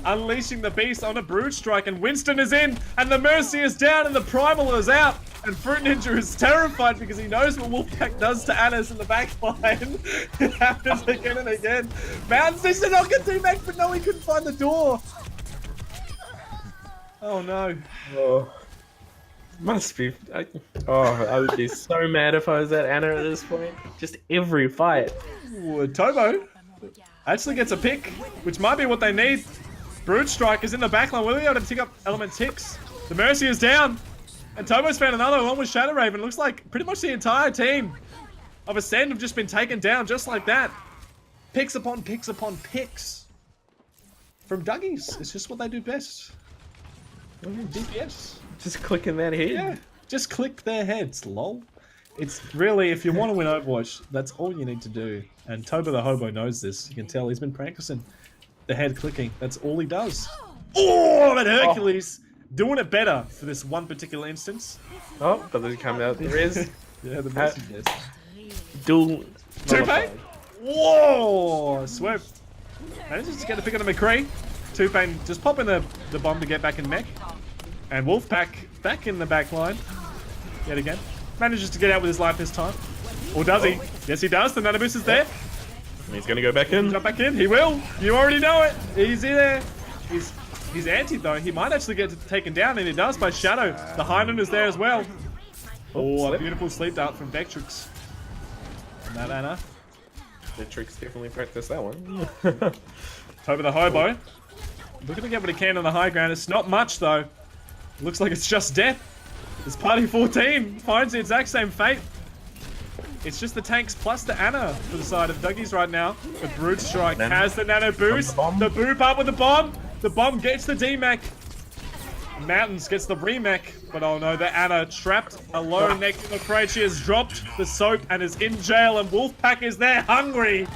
unleashing the beast on a Brood Strike, and Winston is in, and the Mercy is down, and the Primal is out. And Fruit Ninja is terrified because he knows what Wolfpack does to Anna's in the back line. It happens again and again. Mountains needs to knock it back, but no, he couldn't find the door. Oh no. Oh, must be. I would be so mad if I was at Anna at this point. Just every fight. Ooh, Tobo actually gets a pick, which might be what they need. Brood Strike is in the backline. Will he be able to pick up Element 6? The Mercy is down. And Tobo's found another one with Shadow Raven. Looks like pretty much the entire team of Ascend have just been taken down just like that. Picks upon picks upon picks. From Duggies. It's just what they do best. DPS. Just clicking that head. Yeah, just click their heads, lol. It's really, if you want to win Overwatch, that's all you need to do. And Tobo the Hobo knows this. You can tell he's been practicing the head clicking. That's all he does. Oh, but Hercules doing it better for this one particular instance. Oh, but then come out the res. Yeah, the best of this. Dual. Two-Pain? Whoa! Swerve. Manages to get a pick on a McCree. Two-Pain just popping the bomb to get back in mech. And Wolfpack back in the back line. Yet again. Manages to get out with his life this time. Or does he? Yes, he does. The Nanoboost is there. He's gonna go back in. Jump back in. He will. You already know it. He's in there. He's anti though. He might actually get taken down, and he does by Shadow. The Heinen is there as well. Oh, a beautiful sleep dart from Vectrix. And that Anna. Vectrix definitely practiced that one. Tobo the Hobo. Looking to get what he can on the high ground. It's not much though. Looks like it's just death. This party 14 finds the exact same fate. It's just the tanks plus the Anna for the side of Duggies right now. But Brood Strike has the nano boost. The boop up with the bomb. The bomb gets the D-Mech. Mountains gets the remech. But oh no, the Anna trapped alone next to the crate. She has dropped the soap and is in jail. And Wolfpack is there hungry.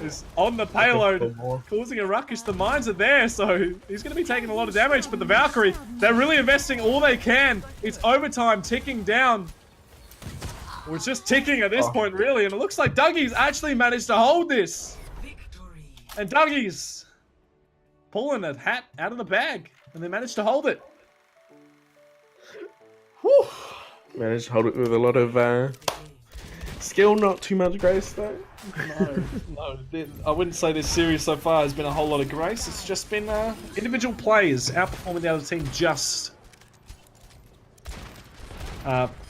Is on the payload, causing a ruckus. The mines are there, so he's going to be taking a lot of damage. But the Valkyrie, they're really investing all they can. It's overtime ticking down. Or it's just ticking at this point, really. And it looks like Duggies actually managed to hold this. And Duggies pulling that hat out of the bag. And they managed to hold it. Whew. Managed to hold it with a lot of skill, not too much grace though. No, I wouldn't say this series so far has been a whole lot of grace. It's just been individual players outperforming the other team just.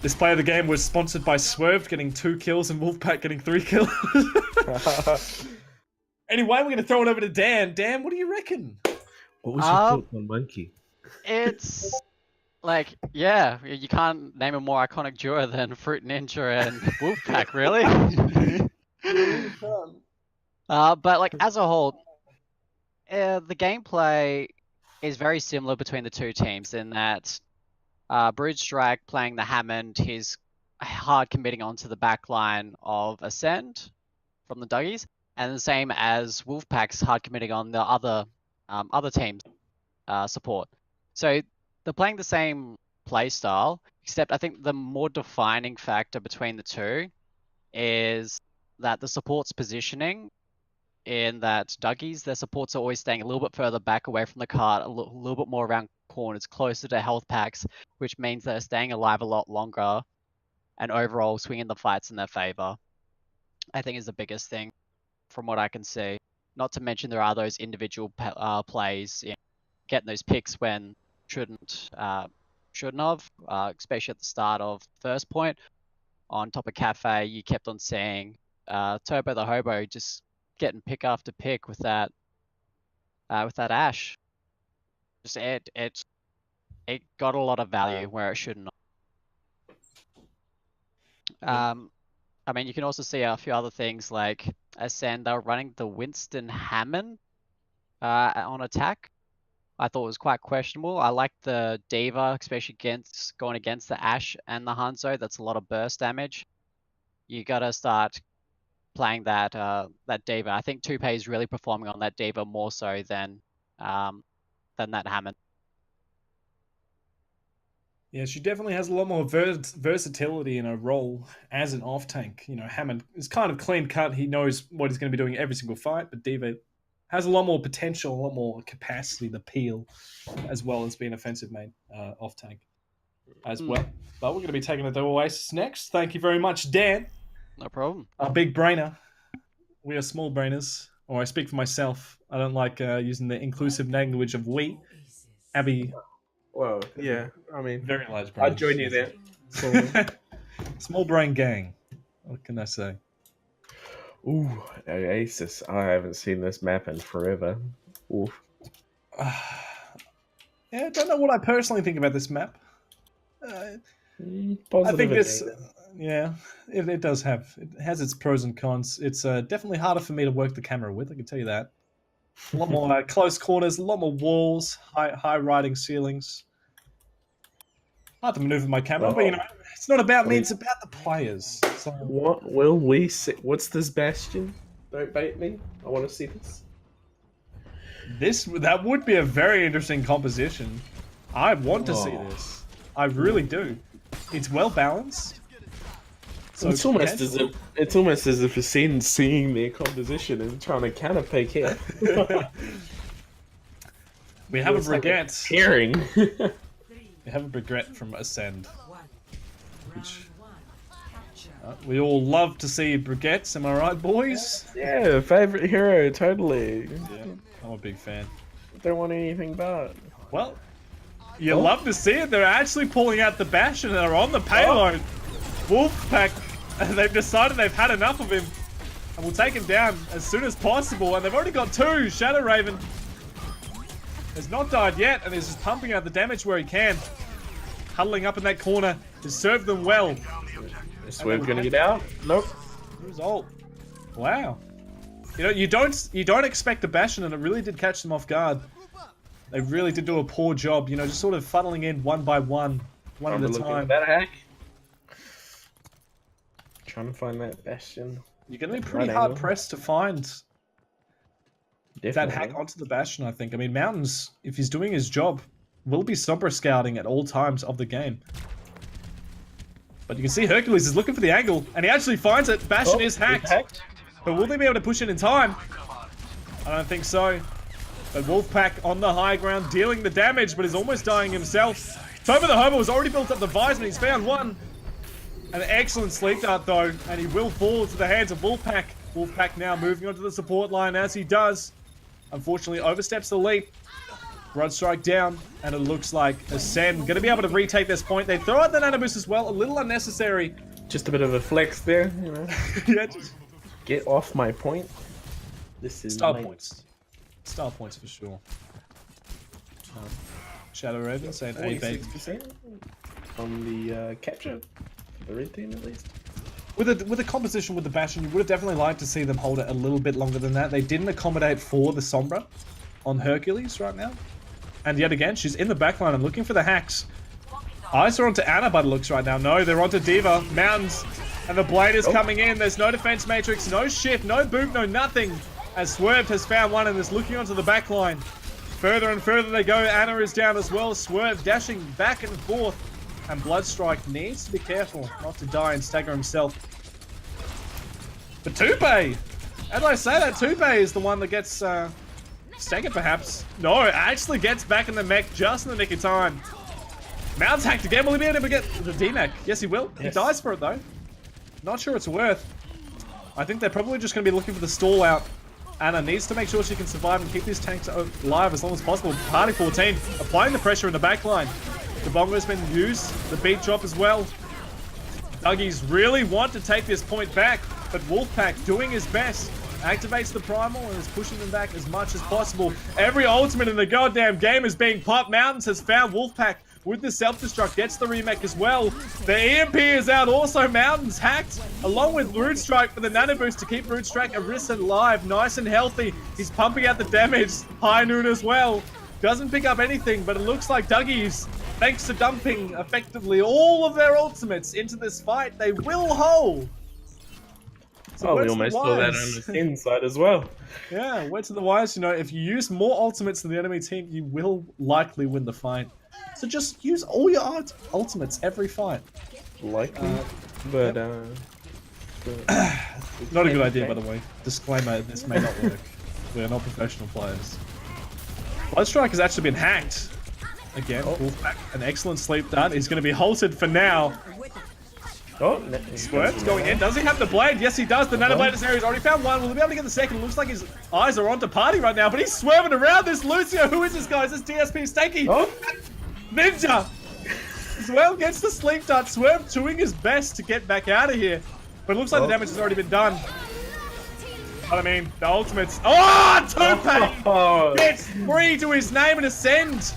This play of the game was sponsored by Swerve getting 2 kills and Wolfpack getting 3 kills. Anyway, we're going to throw it over to Dan. Dan, what do you reckon? What was your thought on Monkey? It's like, yeah, you can't name a more iconic duo than Fruit Ninja and Wolfpack, really. But like as a whole, the gameplay is very similar between the two teams in that Brood Strike playing the Hammond, he's hard committing onto the back line of Ascend from the Duggies, and the same as Wolfpack's hard committing on the other team's support. So they're playing the same play style, except I think the more defining factor between the two is that the support's positioning. In that Duggies, their supports are always staying a little bit further back away from the cart, a little bit more around corners, closer to health packs, which means they're staying alive a lot longer and overall swinging the fights in their favor. I think is the biggest thing from what I can see. Not to mention there are those individual plays, getting those picks when shouldn't have, especially at the start of first point. On top of Cafe, you kept on saying Tobo the Hobo just getting pick after pick with that Ash. Just it got a lot of value where it shouldn't. I mean, you can also see a few other things like Ascend. They were running the Winston Hammond on attack. I thought it was quite questionable. I like the Diva, especially going against the Ash and the Hanzo. That's a lot of burst damage. You gotta start playing that Diva. I think Tupe is really performing on that Diva more so than than that Hammond. Yeah, she definitely has a lot more versatility in her role as an off tank. You know, Hammond is kind of clean cut. He knows what he's going to be doing every single fight, but Diva has a lot more potential, a lot more capacity to peel, as well as being offensive main off tank as well. But we're going to be taking it to Oasis next. Thank you very much, Dan. No problem. Our big brainer. We are small brainers, or I speak for myself. I don't like using the inclusive language of we. Abby, Well, yeah, I mean, very large brain. I'd join you there. Small brain gang. What can I say? Ooh, Oasis. I haven't seen this map in forever. Oof. Yeah, I don't know what I personally think about this map. I think this, yeah, it does have, it has its pros and cons. It's definitely harder for me to work the camera with, I can tell you that. A lot more close corners, a lot more walls, high riding ceilings. Hard to maneuver my camera, but you know, it's not about me, it's about the players. So... What will we see? What's this Bastion? Don't bait me. I want to see this. That would be a very interesting composition. I want to see this. I really do. It's well balanced. So it's almost as if a scene seeing their composition and trying to counterpick here. We have a Brigette. Pairing. We have a Brigette from Ascend. Which we all love to see Brigettes, am I right, boys? Yeah, favorite hero, totally. Yeah, I'm a big fan. Don't want anything but. Well, you love to see it. They're actually pulling out the Bastion and they're on the payload. Wolfpack, they've decided they've had enough of him and will take him down as soon as possible. And they've already got two. Shadow Raven has not died yet and is just pumping out the damage where he can. Huddling up in that corner has served them well. Is Swerve gonna get out? Nope. Result. Wow. You know, you don't expect the Bastion, and it really did catch them off guard. They really did do a poor job, you know, just sort of funneling in one by one at a time. That hack. Trying to find that Bastion. You're going to be pretty hard pressed to find that hack onto the Bastion, I think. I mean, Mountains, if he's doing his job, will be Sombra scouting at all times of the game. But you can see Hercules is looking for the angle, and he actually finds it. Bastion is hacked. But will they be able to push it in time? I don't think so. But Wolfpack on the high ground, dealing the damage, but is almost dying himself. Toba the Hobo has already built up the visor, and he's found one. An excellent sleep dart, though, and he will fall to the hands of Wolfpack. Wolfpack now moving onto the support line as he does. Unfortunately, oversteps the leap. Rod strike down, and it looks like Ascend going to be able to retake this point. They throw out the nano boost as well, a little unnecessary. Just a bit of a flex there, you know. Yeah, just get off my point. This is star points. Star points for sure. Shadow Raven saying 46% on the capture. The red team at least. With the composition with the Bastion, you would have definitely liked to see them hold it a little bit longer than that. They didn't accommodate for the Sombra on Hercules right now. And yet again, she's in the backline and looking for the hacks. Eyes are onto Anna by the looks right now. No, they're onto Diva. Mountains. And the Blade is coming in. There's no defense matrix, no shift, no boot, no nothing. As Swerve has found one and is looking onto the backline. Further and further they go. Anna is down as well. Swerve dashing back and forth. And Bloodstrike needs to be careful not to die and stagger himself. But Tupe! As I say that, Tupe is the one that gets staggered perhaps. No, actually gets back in the mech just in the nick of time. Mount's hacked again. Will he be able to get the D-mech? Yes, he will. Yes. He dies for it though. Not sure it's worth. I think they're probably just going to be looking for the stall out. Anna needs to make sure she can survive and keep these tanks alive as long as possible. Party 14 applying the pressure in the backline. The Bongo's been used. The beat drop as well. Duggies really want to take this point back, but Wolfpack doing his best. Activates the primal and is pushing them back as much as possible. Every ultimate in the goddamn game is being popped. Mountains has found Wolfpack with the self-destruct. Gets the remake as well. The EMP is out also. Mountains hacked along with Root Strike for the nano boost to keep Root Strike arisen alive. Nice and healthy. He's pumping out the damage. High Noon as well. Doesn't pick up anything, but it looks like Duggies, thanks to dumping effectively all of their ultimates into this fight, they will hold. So Oh, word we to the almost saw that on the wise. Sin side as well. Yeah, word to the wise. You know, if you use more ultimates than the enemy team, you will likely win the fight. So just use all your ultimates every fight. Likely, but Not a good idea, by the way. Disclaimer: this may not work. We're not professional players. Bloodstrike has actually been hacked. Again, Wolfpack, an excellent sleep dart. He's going to be halted for now. Oh, Squirt's going in. Does he have the blade? Yes, he does. The nanoblade is there. He's already found one. Will he be able to get the second? It looks like his eyes are on to party right now, but he's swerving around this Lucio. Who is this guy? Is this DSP Stanky? Oh. Ninja! Swerve gets the sleep dart. Swerve doing his best to get back out of here. But it looks like the damage has already been done. But I mean, the ultimates. Oh, Tope gets 3 to his name and Ascend.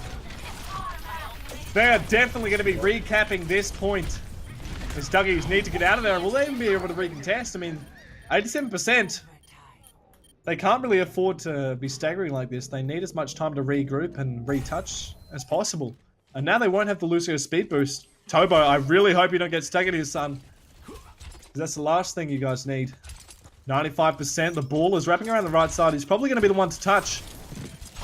They are definitely going to be recapping this point. As Duggies need to get out of there. Will they even be able to recontest? I mean, 87%. They can't really afford to be staggering like this. They need as much time to regroup and retouch as possible. And now they won't have the Lucio speed boost. Tobo, I really hope you don't get staggered here, son. Because that's the last thing you guys need. 95%. The ball is wrapping around the right side. He's probably going to be the one to touch.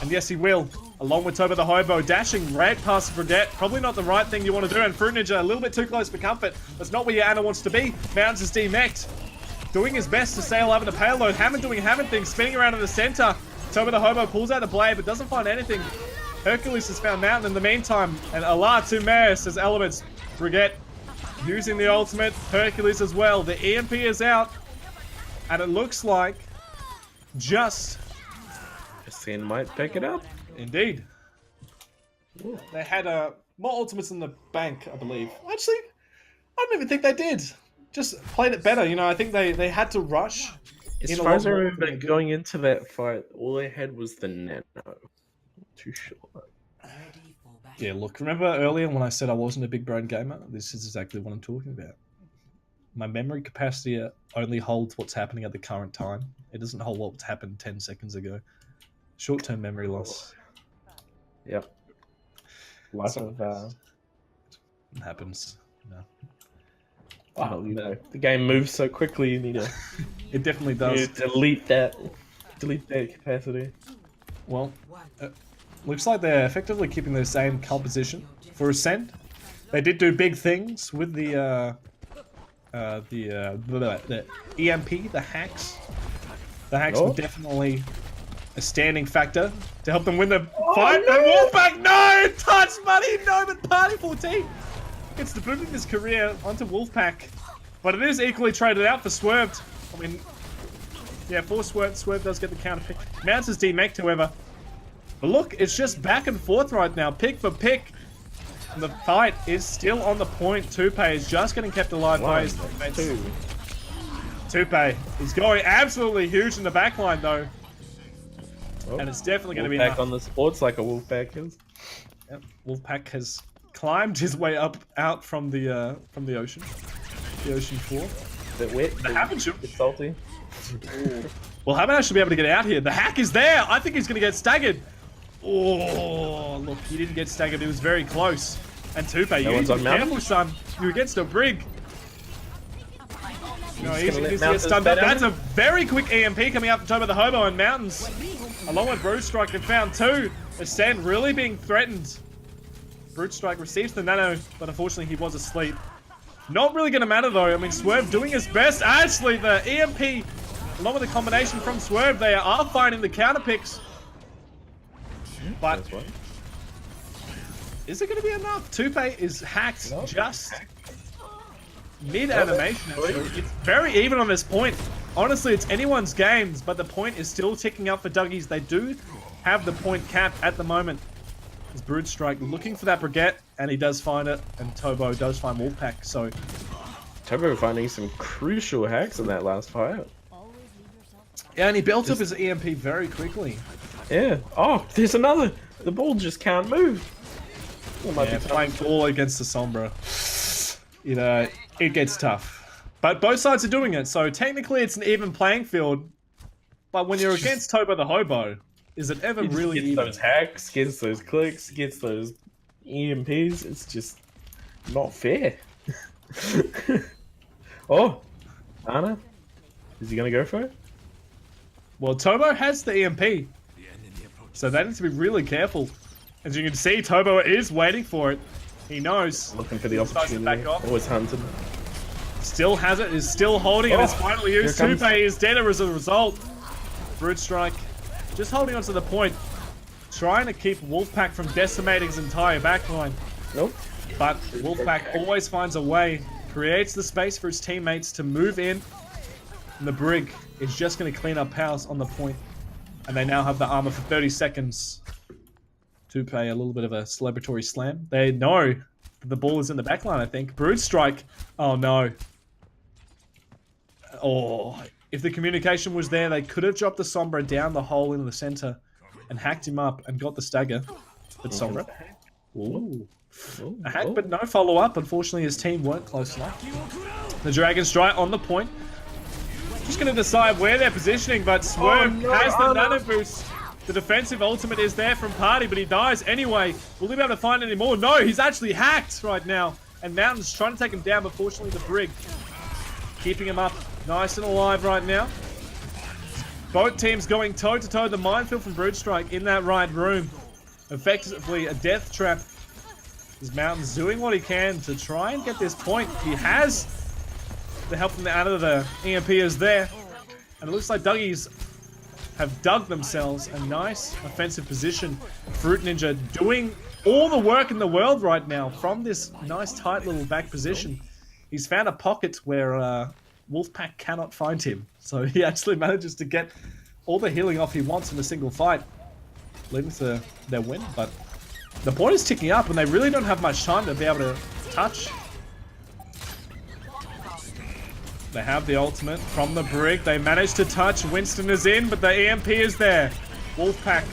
And yes, he will. Along with Tobo the Hobo, dashing right past the Frigate. Probably not the right thing you want to do. And Fruit Ninja, a little bit too close for comfort. That's not where your Anna wants to be. Mountains is demeched. Doing his best to sail up in the payload. Hammond doing Hammond things, spinning around in the center. Tobo the Hobo pulls out the blade, but doesn't find anything. Hercules has found Mountain in the meantime. And Allah to Mare says Elements. Frigate using the ultimate. Hercules as well. The EMP is out. And it looks like just... Sin might pick it up. Indeed. Ooh. They had more ultimates in the bank, I believe. Actually, I don't even think they did. Just played it better, you know. I think they had to rush. As far as I remember, going into that fight, all they had was the nano. Too sure. Yeah, look, remember earlier when I said I wasn't a big brain gamer? This is exactly what I'm talking about. My memory capacity only holds what's happening at the current time. It doesn't hold what happened 10 seconds ago. Short-term memory loss. Yep. Life of it happens. No. Wow, you know, the game moves so quickly. You need to. It definitely does. You delete that capacity. Well, looks like they're effectively keeping the same composition for Ascend. They did do big things with the EMP, the hacks. The hacks were definitely a standing factor to help them win the fight. No! And Wolfpack, no! Touch money, no, but Party 14 gets the boom of his career onto Wolfpack. But it is equally traded out for Swerved. I mean, yeah, for Swerved, Swerve does get the counter pick. Mounts is demeched, however. But look, it's just back and forth right now, pick for pick. And the fight is still on the point. Tupe is just getting kept alive by his teammates. Tupe is going absolutely huge in the backline, though. And it's definitely going to be enough. on the sports like a Wolfpack is. Yep. Wolfpack has climbed his way up out from the ocean, the ocean floor. Bit wet. Bit salty. Well, Hammond should be able to get out here. The hack is there. I think he's going to get staggered. Oh, look, he didn't get staggered. He was very close. And Tupe, you need to be careful, son. You're against a brig. No, he's going to get stunned up. That's a very quick EMP coming out from Tobo the Hobo and Mountains. Along with Brute Strike, they found 2. Ascend really being threatened. Brute Strike receives the nano, but unfortunately he was asleep. Not really going to matter though. I mean, Swerve doing his best. Actually, the EMP, along with the combination from Swerve, they are finding the counter picks. But is it going to be enough? Tupe is hacked just mid-animation. It's very even on this point. Honestly, it's anyone's games, but the point is still ticking up for Duggies. They do have the point cap at the moment. It's Brood Strike looking for that Brigette, and he does find it, and Tobo does find Wolfpack, so... Tobo finding some crucial hacks in that last fight. Yeah, and he built up his EMP very quickly. Yeah. Oh, there's another. The ball just can't move. Yeah, playing all against the Sombra. You know, it gets tough. But both sides are doing it, so technically it's an even playing field. But when you're against Tobo the Hobo, is it ever really gets even? Those hacks, gets those clicks, gets those EMPs. It's just not fair. Oh, Anna. Is he gonna go for it? Well, Tobo has the EMP, so they need to be really careful. As you can see, Tobo is waiting for it. He knows. Looking for the He's supposed to opportunity. back off. Always hunting. Still has it, is still holding it, is finally used. here it comes. Tupe is dead as a result. Brute Strike just holding on to the point, trying to keep Wolfpack from decimating his entire backline. Nope. But Wolfpack always finds a way, creates the space for his teammates to move in. And the Brig is just going to clean up house on the point. And they now have the armor for 30 seconds to play a little bit of a celebratory slam. They know the ball is in the backline, I think. Brute Strike. Oh, no. Oh, if the communication was there, they could have dropped the Sombra down the hole in the center and hacked him up and got the stagger. But Sombra. Ooh. A hack, but no follow-up. Unfortunately, his team weren't close enough. The Dragon Strike on the point. Just going to decide where they're positioning, but Swerve has the nano boost. The defensive ultimate is there from Party, but he dies anyway. Will he be able to find any more? No, he's actually hacked right now. And Mountain's trying to take him down, but fortunately the Brig keeping him up nice and alive right now. Both teams going toe-to-toe. The minefield from Brute Strike in that right room. Effectively a death trap. As Mountain's doing what he can to try and get this point. He has the help from the out of the EMP is there. And it looks like Duggies have dug themselves a nice offensive position. Fruit Ninja doing all the work in the world right now from this nice tight little back position. He's found a pocket where Wolfpack cannot find him. So he actually manages to get all the healing off he wants in a single fight, leading to their win. But the point is ticking up and they really don't have much time to be able to touch. They have the ultimate from the Brig. They manage to touch. Winston is in, but the EMP is there. Wolfpack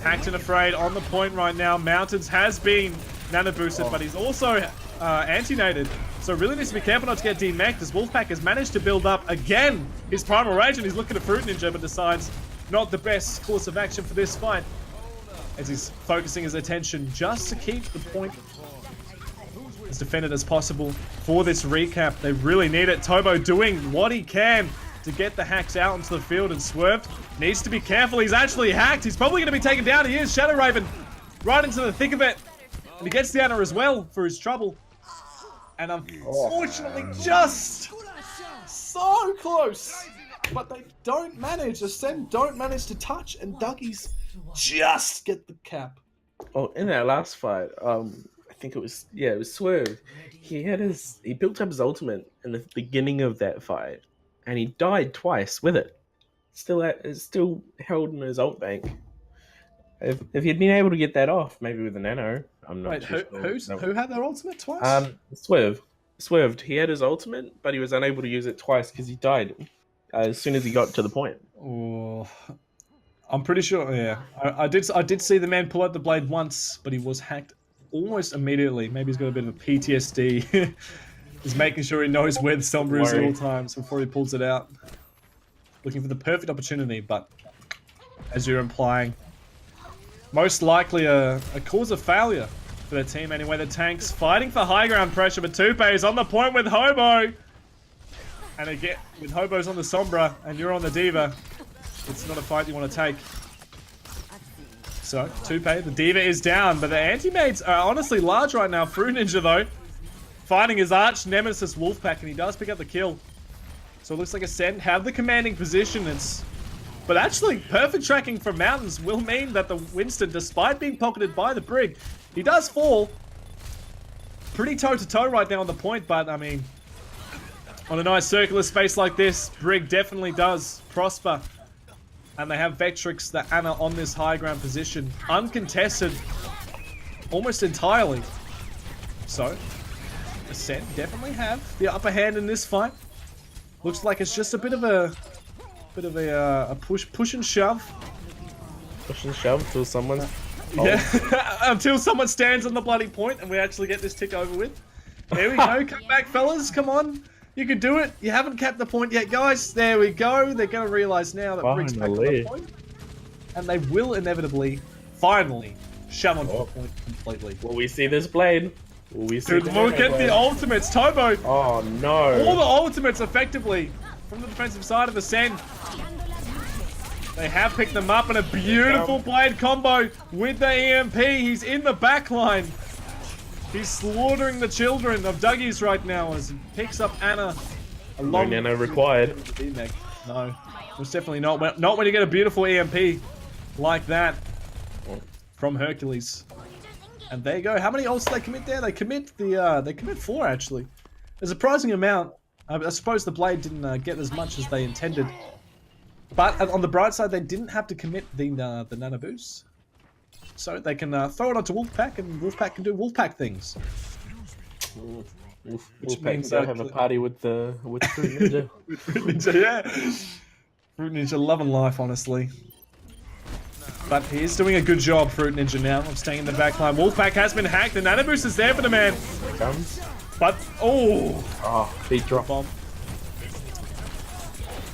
hacked and afraid on the point right now. Mountains has been nano boosted, but he's also anti-nated. So really needs to be careful not to get demeched as Wolfpack has managed to build up again his primal rage and he's looking at Fruit Ninja, but decides not the best course of action for this fight as he's focusing his attention just to keep the point as defended as possible for this recap. They really need it. Tobo doing what he can to get the hacks out into the field, and Swerve needs to be careful. He's actually hacked. He's probably going to be taken down. He is. Shadow Raven right into the thick of it. And he gets the honor as well for his trouble. And unfortunately, just so close. But they don't manage. Ascend don't manage to touch, and Duggies just get the cap. Oh, in that last fight, I think it was Swerve. He built up his ultimate in the beginning of that fight, and he died twice with it. It's still held in his ult bank. If he'd been able to get that off, maybe with a nano, I'm not. Wait, too sure. who had their ultimate twice? Swerved. He had his ultimate, but he was unable to use it twice because he died as soon as he got to the point. Oh, I'm pretty sure. Yeah, I did see the man pull out the blade once, but he was hacked almost immediately. Maybe he's got a bit of a PTSD. He's making sure he knows where the Sombra is at all times before he pulls it out. Looking for the perfect opportunity, but as you're implying, most likely a cause of failure for their team anyway. The tanks fighting for high ground pressure, but Tupe is on the point with Hobo. And again, with Hobo's on the Sombra and you're on the Diva, it's not a fight you want to take. So, Tupe, the Diva is down, but the anti-maids are honestly large right now. Fruit Ninja, though, fighting his arch nemesis Wolfpack, and he does pick up the kill. So it looks like Ascend have the commanding position. But actually, perfect tracking from Mountains will mean that the Winston, despite being pocketed by the Brig, he does fall pretty toe-to-toe right now on the point, but I mean, on a nice circular space like this, Brig definitely does prosper. And they have Vectrix, the Ana, on this high ground position, uncontested almost entirely. So, Ascent definitely have the upper hand in this fight. Looks like it's just a bit of a push and shove. Push and shove until someone. Yeah, until someone stands on the bloody point and we actually get this tick over with. There we go. Come back, fellas. Come on. You can do it. You haven't capped the point yet, guys. There we go. They're going to realize now that Briggs back on the point. And they will inevitably, finally, shove onto the point completely. Will we see this blade? Will we see Dude, look at the ultimates, Tobo. Oh, no. All the ultimates effectively from the defensive side of Ascend. They have picked them up, and a beautiful blade combo with the EMP. He's in the back line. He's slaughtering the children of Duggies right now as he picks up Anna. No nano required. No, it's definitely not. Not when you get a beautiful EMP like that from Hercules. And there you go. How many ults do they commit there? They commit 4 actually. A surprising amount. I suppose the blade didn't get as much as they intended. But on the bright side, they didn't have to commit the nano boost. So they can throw it onto Wolfpack, and Wolfpack can do Wolfpack things. Wolfpack means go have a party with Fruit Ninja. With Fruit Ninja, yeah. Fruit Ninja loving life, honestly. But he is doing a good job, Fruit Ninja, now of staying in the back line. Wolfpack has been hacked. The nano boost is there for the man. Here it comes. But, Big drop. Bomb.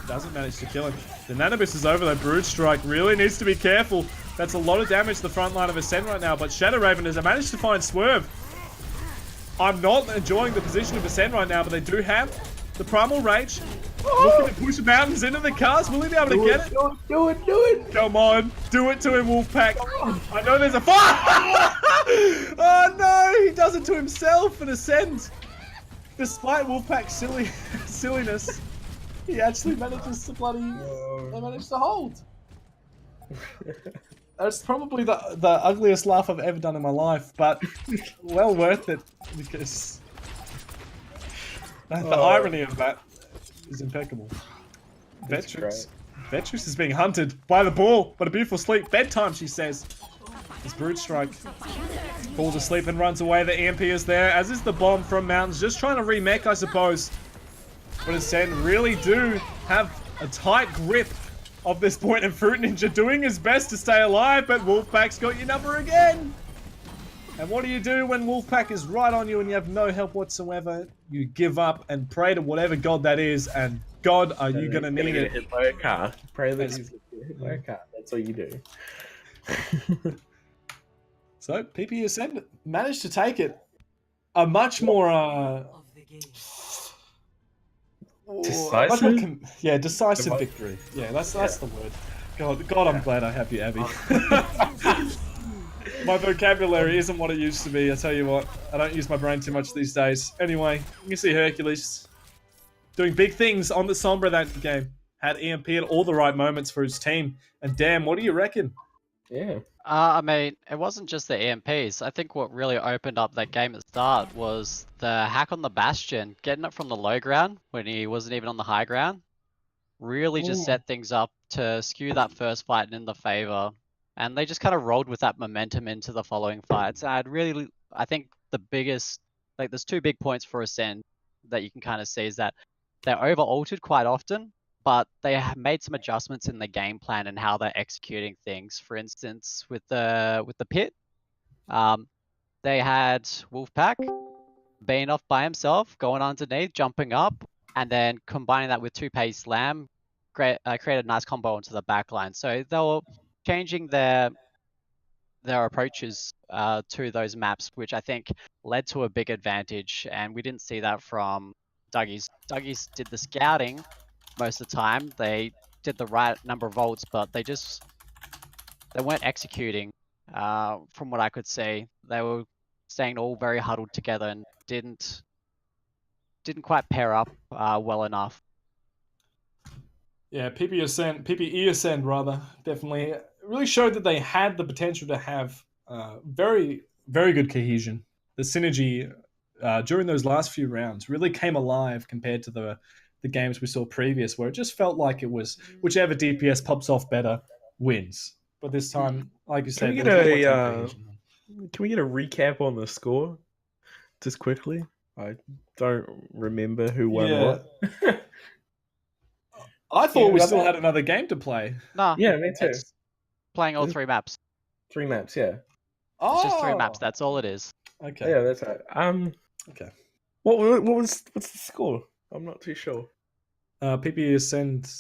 Doesn't manage to kill him. The nanoboost is over though. Brood Strike really needs to be careful. That's a lot of damage to the front line of Ascend right now, but Shadow Raven has managed to find Swerve. I'm not enjoying the position of Ascend right now, but they do have the Primal Rage. Looking to push mountains into the cast. Will he be able to get it? Do it! Come on, do it to him, Wolfpack. I know there's a fire! Oh no, he does it to himself and Ascend. Despite Wolfpack's silliness. He actually manages to they managed to hold. That's probably the ugliest laugh I've ever done in my life, but well worth it because the irony of that is impeccable. Vetrix is being hunted by the ball, but a beautiful sleep. Bedtime, she says. This Brood Strike falls asleep and runs away. The EMP is there, as is the bomb from Mountains, just trying to remake, I suppose. But Ascend really do have a tight grip of this point, and Fruit Ninja doing his best to stay alive, but Wolfpack's got your number again. And what do you do when Wolfpack is right on you and you have no help whatsoever? You give up and pray to whatever god that is, and God, are you gonna need it? Hit by a car. Pray that he's gonna get hit by a car. That's all you do. So PPE Ascend managed to take it. A much more decisive? Decisive victory. Yeah, that's the word. God, I'm glad I have you, Abby. My vocabulary isn't what it used to be, I tell you what. I don't use my brain too much these days. Anyway, you can see Hercules doing big things on the Sombra that game. Had EMP at all the right moments for his team. And damn, what do you reckon? Yeah. I mean, it wasn't just the EMPs. I think what really opened up that game at the start was the hack on the Bastion, getting it from the low ground when he wasn't even on the high ground. Really just set things up to skew that first fight in the favor. And they just kind of rolled with that momentum into the following fights. And I think the biggest, there's 2 big points for Ascend that you can kind of see is that they're over-altered quite often, but they have made some adjustments in the game plan and how they're executing things. For instance, with the pit, they had Wolfpack being off by himself, going underneath, jumping up, and then combining that with 2-pace slam, created a nice combo into the backline. So they were changing their approaches to those maps, which I think led to a big advantage. And we didn't see that from Duggies. Duggies did the scouting most of the time. They did the right number of volts, but they weren't executing. From what I could see, they were staying all very huddled together and didn't quite pair up well enough. Yeah, PPE Ascend rather, definitely really showed that they had the potential to have very, very good cohesion. The synergy during those last few rounds really came alive compared to the games we saw previous, where it just felt like it was whichever DPS pops off better wins. But this time, like you said, can we get a recap on the score, just quickly? I don't remember who won what. I thought we still had another game to play. No. Yeah, me too. It's playing all 3 maps. 3 maps, yeah. It's just 3 maps. That's all it is. Okay. Yeah, that's right. Okay. What's the score? I'm not too sure. PPE Ascend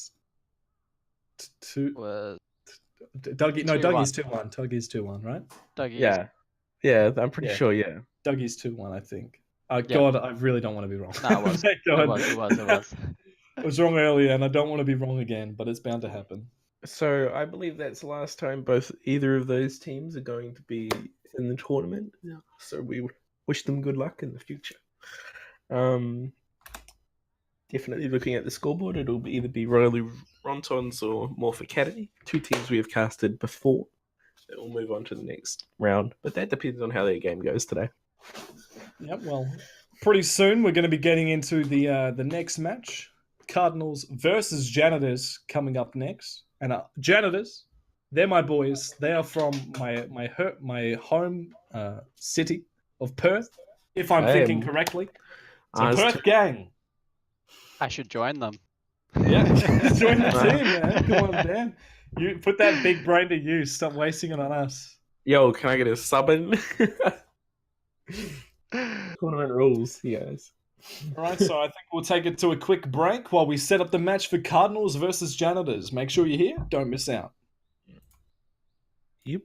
to Duggies 2-1. Duggies 2-1, right? Duggies. Yeah, I'm pretty sure. Yeah. Duggies 2-1, I think. God, I really don't want to be wrong. No, it was. Thank God. It was. I was wrong earlier, and I don't want to be wrong again, but it's bound to happen. So I believe that's the last time either of those teams are going to be in the tournament. Yeah. So we wish them good luck in the future. Definitely looking at the scoreboard, it'll either be Riley Rontons or Morph Academy, two teams we have casted before. That will move on to the next round, but that depends on how their game goes today. Yep. Well, pretty soon we're going to be getting into the next match. Cardinals versus Janitors coming up next, and Janitors, they're my boys. They are from my home city of Perth, if I'm thinking correctly. So Perth gang. I should join them. Yeah, join the team, man. Come on, Dan. You put that big brain to use. Stop wasting it on us. Yo, can I get a sub in? Tournament rules, yes. All right, so I think we'll take it to a quick break while we set up the match for Cardinals versus Janitors. Make sure you're here. Don't miss out. Yep.